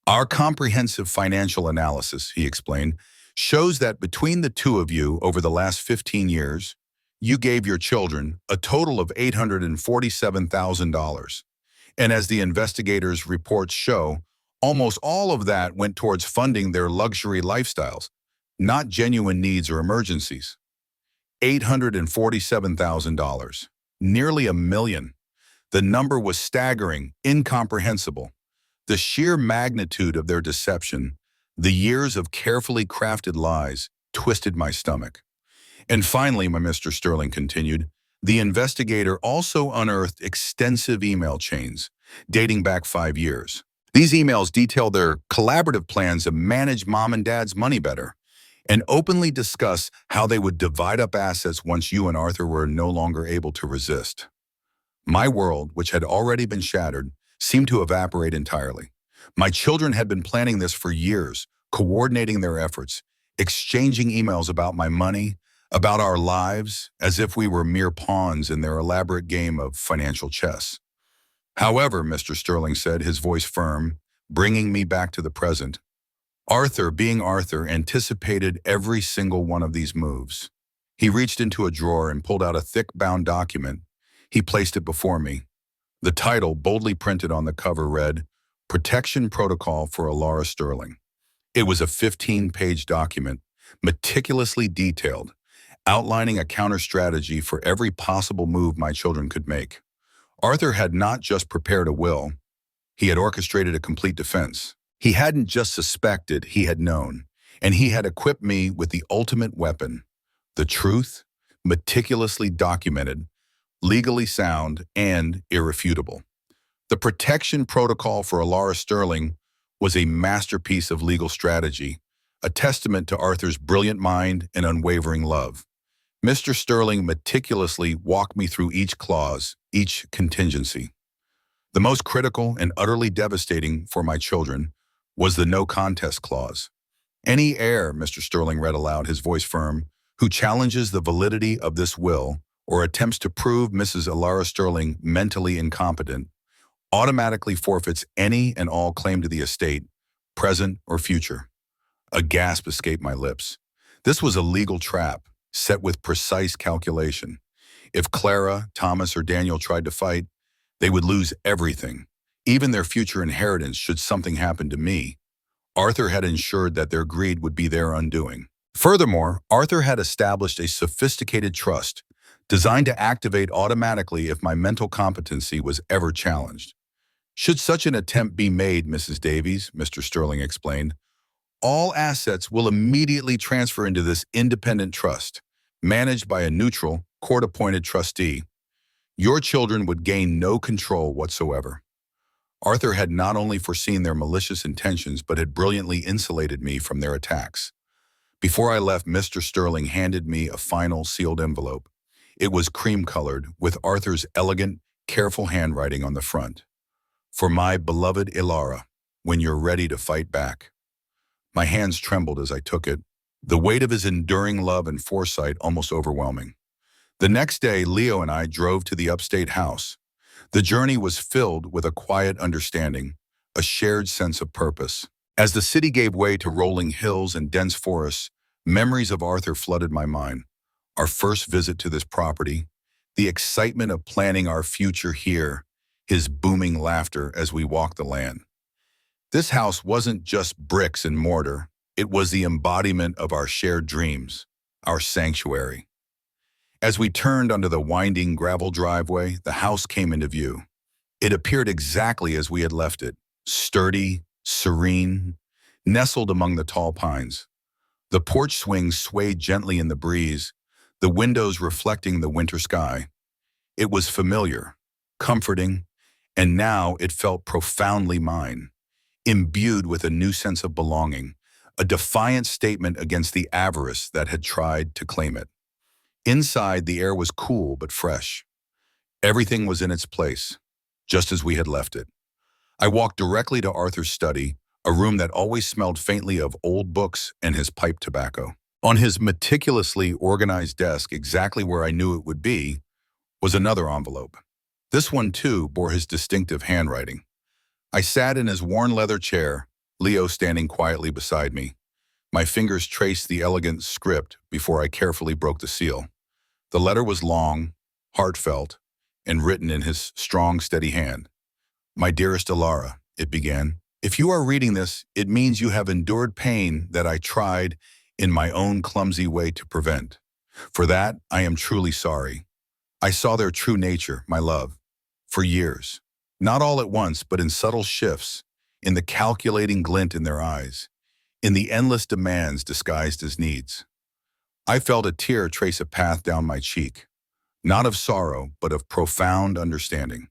"Our comprehensive financial analysis," he explained, "shows that between the two of you over the last 15 years, you gave your children a total of $847,000. And as the investigators' reports show, almost all of that went towards funding their luxury lifestyles, not genuine needs or emergencies. $847,000, nearly $1 million. The number was staggering, incomprehensible. The sheer magnitude of their deception, the years of carefully crafted lies, twisted my stomach. And finally, my Mr. Sterling continued, the investigator also unearthed extensive email chains dating back 5 years. These emails detail their collaborative plans to manage mom and dad's money better and openly discuss how they would divide up assets once you and Arthur were no longer able to resist. My world, which had already been shattered, seemed to evaporate entirely. My children had been planning this for years, coordinating their efforts, exchanging emails about my money, about our lives, as if we were mere pawns in their elaborate game of financial chess. However, Mr. Sterling said, his voice firm, bringing me back to the present, Arthur, being Arthur, anticipated every single one of these moves. He reached into a drawer and pulled out a thick bound document. He placed it before me. The title, boldly printed on the cover, read, Protection Protocol for Alara Sterling. It was a 15-page document, meticulously detailed, outlining a counter-strategy for every possible move my children could make. Arthur had not just prepared a will, he had orchestrated a complete defense. He hadn't just suspected, he had known, and he had equipped me with the ultimate weapon, the truth, meticulously documented, legally sound, and irrefutable. The protection protocol for Alara Sterling was a masterpiece of legal strategy, a testament to Arthur's brilliant mind and unwavering love. Mr. Sterling meticulously walked me through each clause, each contingency. The most critical and utterly devastating for my children was the no contest clause. Any heir, Mr. Sterling read aloud, his voice firm, who challenges the validity of this will or attempts to prove Mrs. Alara Sterling mentally incompetent, automatically forfeits any and all claim to the estate, present or future. A gasp escaped my lips. This was a legal trap, set with precise calculation. If Clara, Thomas, or Daniel tried to fight, they would lose everything, even their future inheritance should something happen to me. Arthur had ensured that their greed would be their undoing. Furthermore, Arthur had established a sophisticated trust designed to activate automatically if my mental competency was ever challenged. Should such an attempt be made, Mrs. Davies, Mr. Sterling explained, all assets will immediately transfer into this independent trust, managed by a neutral, court-appointed trustee. Your children would gain no control whatsoever. Arthur had not only foreseen their malicious intentions, but had brilliantly insulated me from their attacks. Before I left, Mr. Sterling handed me a final sealed envelope. It was cream-colored, with Arthur's elegant, careful handwriting on the front. For my beloved Alara, when you're ready to fight back. My hands trembled as I took it, the weight of his enduring love and foresight almost overwhelming. The next day, Leo and I drove to the upstate house. The journey was filled with a quiet understanding, a shared sense of purpose. As the city gave way to rolling hills and dense forests, memories of Arthur flooded my mind. Our first visit to this property, the excitement of planning our future here, his booming laughter as we walked the land. This house wasn't just bricks and mortar, it was the embodiment of our shared dreams, our sanctuary. As we turned onto the winding gravel driveway, the house came into view. It appeared exactly as we had left it, sturdy, serene, nestled among the tall pines. The porch swings swayed gently in the breeze, the windows reflecting the winter sky. It was familiar, comforting, and now it felt profoundly mine, imbued with a new sense of belonging, a defiant statement against the avarice that had tried to claim it. Inside, the air was cool but fresh. Everything was in its place, just as we had left it. I walked directly to Arthur's study, a room that always smelled faintly of old books and his pipe tobacco. On his meticulously organized desk, exactly where I knew it would be, was another envelope. This one, too, bore his distinctive handwriting. I sat in his worn leather chair, Leo standing quietly beside me. My fingers traced the elegant script before I carefully broke the seal. The letter was long, heartfelt, and written in his strong, steady hand. "My dearest Alara," it began, "if you are reading this, it means you have endured pain that I tried in my own clumsy way to prevent. For that, I am truly sorry. I saw their true nature, my love, for years. Not all at once, but in subtle shifts, in the calculating glint in their eyes, in the endless demands disguised as needs. I felt a tear trace a path down my cheek, not of sorrow, but of profound understanding.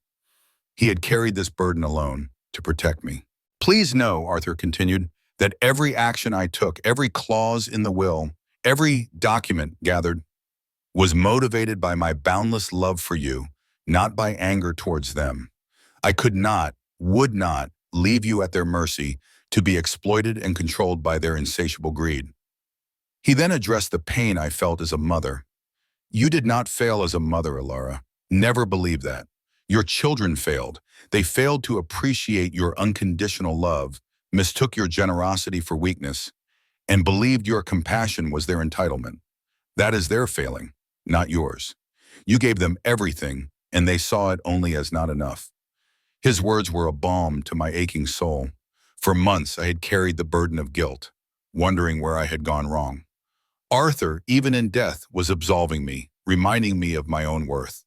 He had carried this burden alone to protect me. Please know," Arthur continued, "that every action I took, every clause in the will, every document gathered, was motivated by my boundless love for you, not by anger towards them. I could not, would not, leave you at their mercy to be exploited and controlled by their insatiable greed." He then addressed the pain I felt as a mother. "You did not fail as a mother, Alara. Never believe that. Your children failed. They failed to appreciate your unconditional love, mistook your generosity for weakness, and believed your compassion was their entitlement. That is their failing, not yours. You gave them everything, and they saw it only as not enough." His words were a balm to my aching soul. For months, I had carried the burden of guilt, wondering where I had gone wrong. Arthur, even in death, was absolving me, reminding me of my own worth.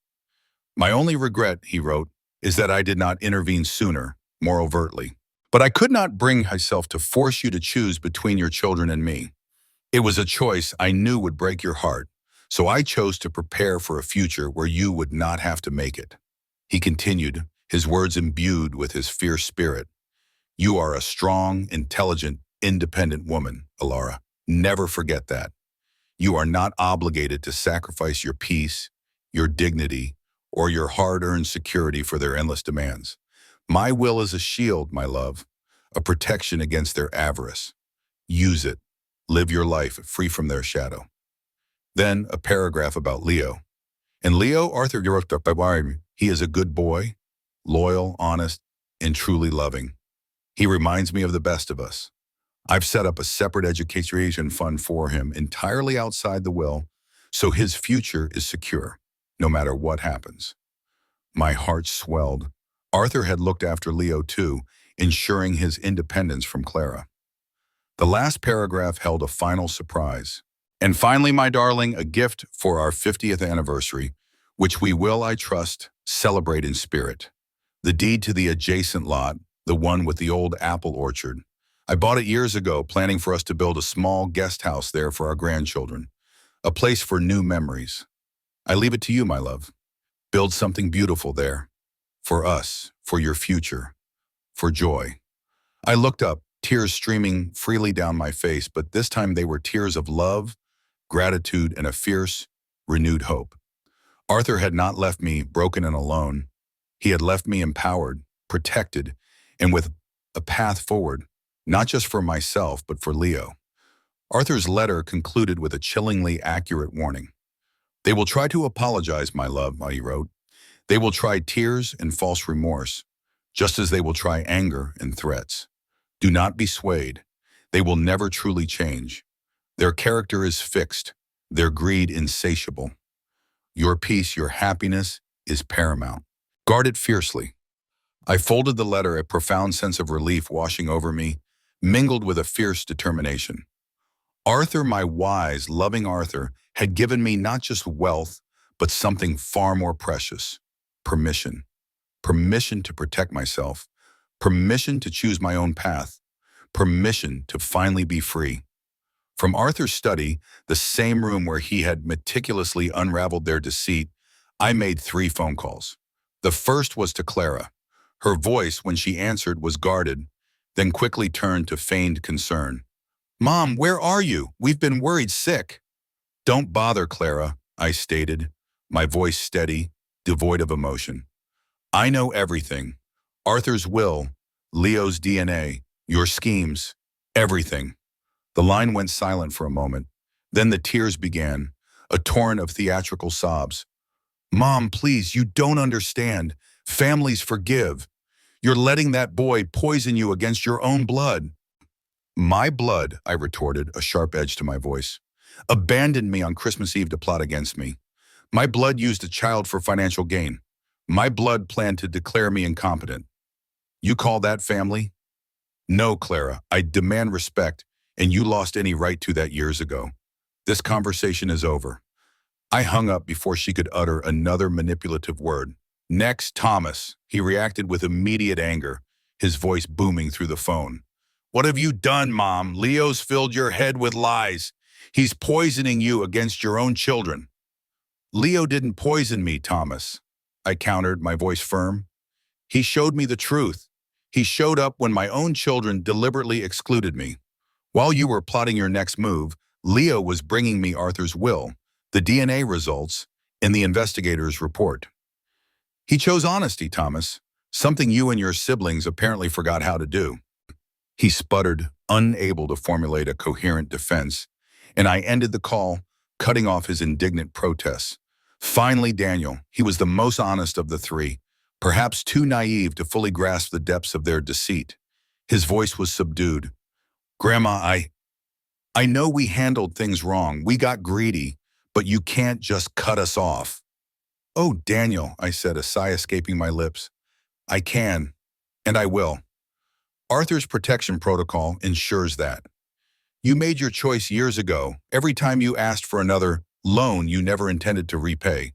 "My only regret," he wrote, "is that I did not intervene sooner, more overtly. But I could not bring myself to force you to choose between your children and me. It was a choice I knew would break your heart, so I chose to prepare for a future where you would not have to make it." He continued, his words imbued with his fierce spirit. "You are a strong, intelligent, independent woman, Alara. Never forget that. You are not obligated to sacrifice your peace, your dignity, or your hard-earned security for their endless demands. My will is a shield, my love, a protection against their avarice. Use it. Live your life free from their shadow." Then a paragraph about Leo. "And Leo, Arthur, he is a good boy, loyal, honest, and truly loving. He reminds me of the best of us. I've set up a separate education fund for him entirely outside the will, so his future is secure, no matter what happens." My heart swelled. Arthur had looked after Leo too, ensuring his independence from Clara. The last paragraph held a final surprise. "And finally, my darling, a gift for our 50th anniversary, which we will, I trust, celebrate in spirit. The deed to the adjacent lot, the one with the old apple orchard. I bought it years ago, planning for us to build a small guest house there for our grandchildren, a place for new memories. I leave it to you, my love. Build something beautiful there, for us, for your future, for joy." I looked up, tears streaming freely down my face, but this time they were tears of love, gratitude, and a fierce, renewed hope. Arthur had not left me broken and alone. He had left me empowered, protected, and with a path forward, not just for myself, but for Leo. Arthur's letter concluded with a chillingly accurate warning. "They will try to apologize, my love," he wrote. They will try tears and false remorse, just as they will try anger and threats. Do not be swayed. They will never truly change. Their character is fixed, their greed insatiable. Your peace, your happiness is paramount. Guard it fiercely. I folded the letter, a profound sense of relief washing over me, mingled with a fierce determination. Arthur, my wise, loving Arthur, had given me not just wealth, but something far more precious: permission. Permission to protect myself, permission to choose my own path, permission to finally be free. From Arthur's study, the same room where he had meticulously unraveled their deceit, I made 3 phone calls. The first was to Clara. Her voice, when she answered, was guarded, then quickly turned to feigned concern. "Mom, where are you? We've been worried sick." "Don't bother, Clara," I stated, my voice steady, devoid of emotion. "I know everything. Arthur's will, Leo's DNA, your schemes, everything." The line went silent for a moment. Then the tears began, a torrent of theatrical sobs. "Mom, please, you don't understand. Families forgive. You're letting that boy poison you against your own blood." "My blood," I retorted, a sharp edge to my voice, "abandoned me on Christmas Eve to plot against me. My blood used a child for financial gain. My blood planned to declare me incompetent. You call that family? No, Clara, I demand respect, and you lost any right to that years ago. This conversation is over." I hung up before she could utter another manipulative word. "Next, Thomas," he reacted with immediate anger, his voice booming through the phone. "What have you done, Mom? Leo's filled your head with lies. He's poisoning you against your own children." "Leo didn't poison me, Thomas," I countered, my voice firm. "He showed me the truth. He showed up when my own children deliberately excluded me. While you were plotting your next move, Leo was bringing me Arthur's will, the DNA results, and the investigator's report. He chose honesty, Thomas, something you and your siblings apparently forgot how to do." He sputtered, unable to formulate a coherent defense, and I ended the call, cutting off his indignant protests. Finally, Daniel, he was the most honest of the 3, perhaps too naive to fully grasp the depths of their deceit. His voice was subdued. "Grandma, I know we handled things wrong. We got greedy, but you can't just cut us off." "Oh, Daniel," I said, a sigh escaping my lips. "I can, and I will. Arthur's protection protocol ensures that. You made your choice years ago. Every time you asked for another loan you never intended to repay.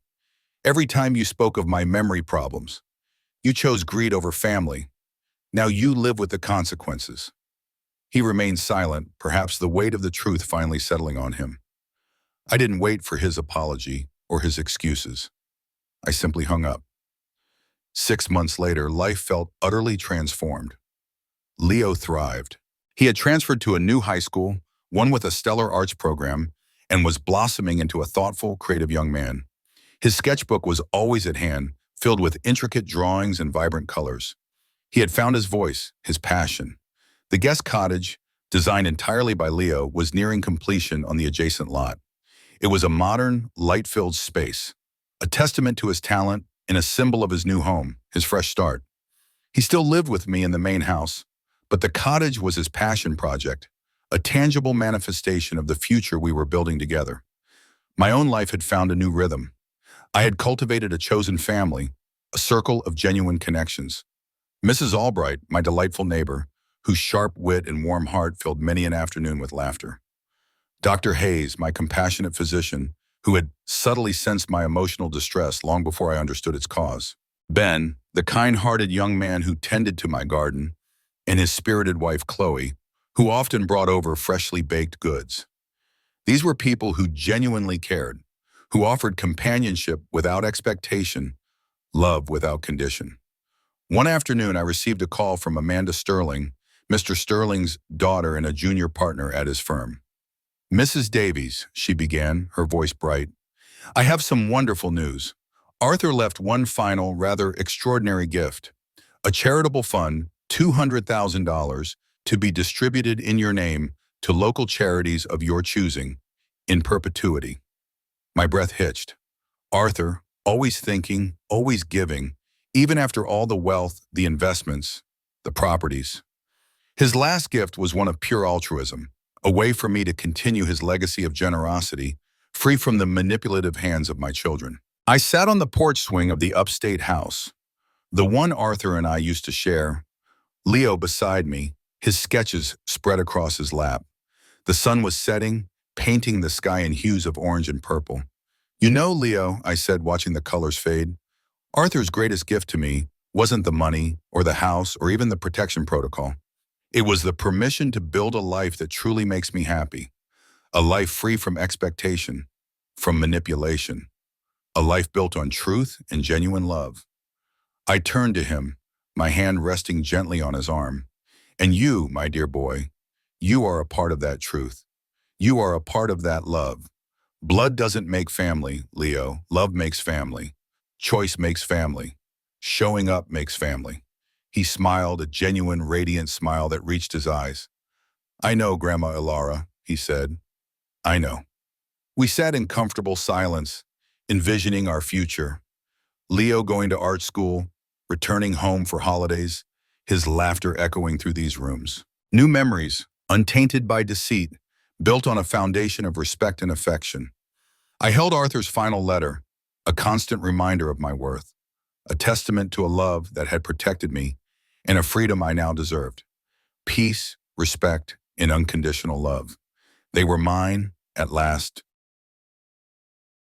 Every time you spoke of my memory problems. You chose greed over family. Now you live with the consequences." He remained silent, perhaps the weight of the truth finally settling on him. I didn't wait for his apology or his excuses. I simply hung up. 6 months later, life felt utterly transformed. Leo thrived. He had transferred to a new high school, one with a stellar arts program, and was blossoming into a thoughtful, creative young man. His sketchbook was always at hand, filled with intricate drawings and vibrant colors. He had found his voice, his passion. The guest cottage, designed entirely by Leo, was nearing completion on the adjacent lot. It was a modern, light-filled space, a testament to his talent and a symbol of his new home, his fresh start. He still lived with me in the main house, but the cottage was his passion project, a tangible manifestation of the future we were building together. My own life had found a new rhythm. I had cultivated a chosen family, a circle of genuine connections. Mrs. Albright, my delightful neighbor, whose sharp wit and warm heart filled many an afternoon with laughter. Dr. Hayes, my compassionate physician, who had subtly sensed my emotional distress long before I understood its cause. Ben, the kind-hearted young man who tended to my garden, and his spirited wife, Chloe, who often brought over freshly baked goods. These were people who genuinely cared, who offered companionship without expectation, love without condition. One afternoon, I received a call from Amanda Sterling, Mr. Sterling's daughter and a junior partner at his firm. "Mrs. Davies," she began, her voice bright, "I have some wonderful news. Arthur left one final, rather extraordinary gift, a charitable fund, $200,000, to be distributed in your name to local charities of your choosing, in perpetuity." My breath hitched. Arthur, always thinking, always giving, even after all the wealth, the investments, the properties. His last gift was one of pure altruism, a way for me to continue his legacy of generosity, free from the manipulative hands of my children. I sat on the porch swing of the upstate house, the one Arthur and I used to share, Leo beside me, his sketches spread across his lap. The sun was setting, painting the sky in hues of orange and purple. You know, Leo, I said, watching the colors fade, Arthur's greatest gift to me wasn't the money or the house or even the protection protocol. It was the permission to build a life that truly makes me happy, a life free from expectation, from manipulation, a life built on truth and genuine love. I turned to him, my hand resting gently on his arm. And you, my dear boy, you are a part of that truth. You are a part of that love. Blood doesn't make family, Leo. Love makes family. Choice makes family. Showing up makes family. He smiled, a genuine, radiant smile that reached his eyes. I know, Grandma Ilara, he said. I know. We sat in comfortable silence, envisioning our future. Leo going to art school, returning home for holidays, his laughter echoing through these rooms. New memories, untainted by deceit, built on a foundation of respect and affection. I held Arthur's final letter, a constant reminder of my worth, a testament to a love that had protected me and a freedom I now deserved. Peace, respect, and unconditional love. They were mine, at last,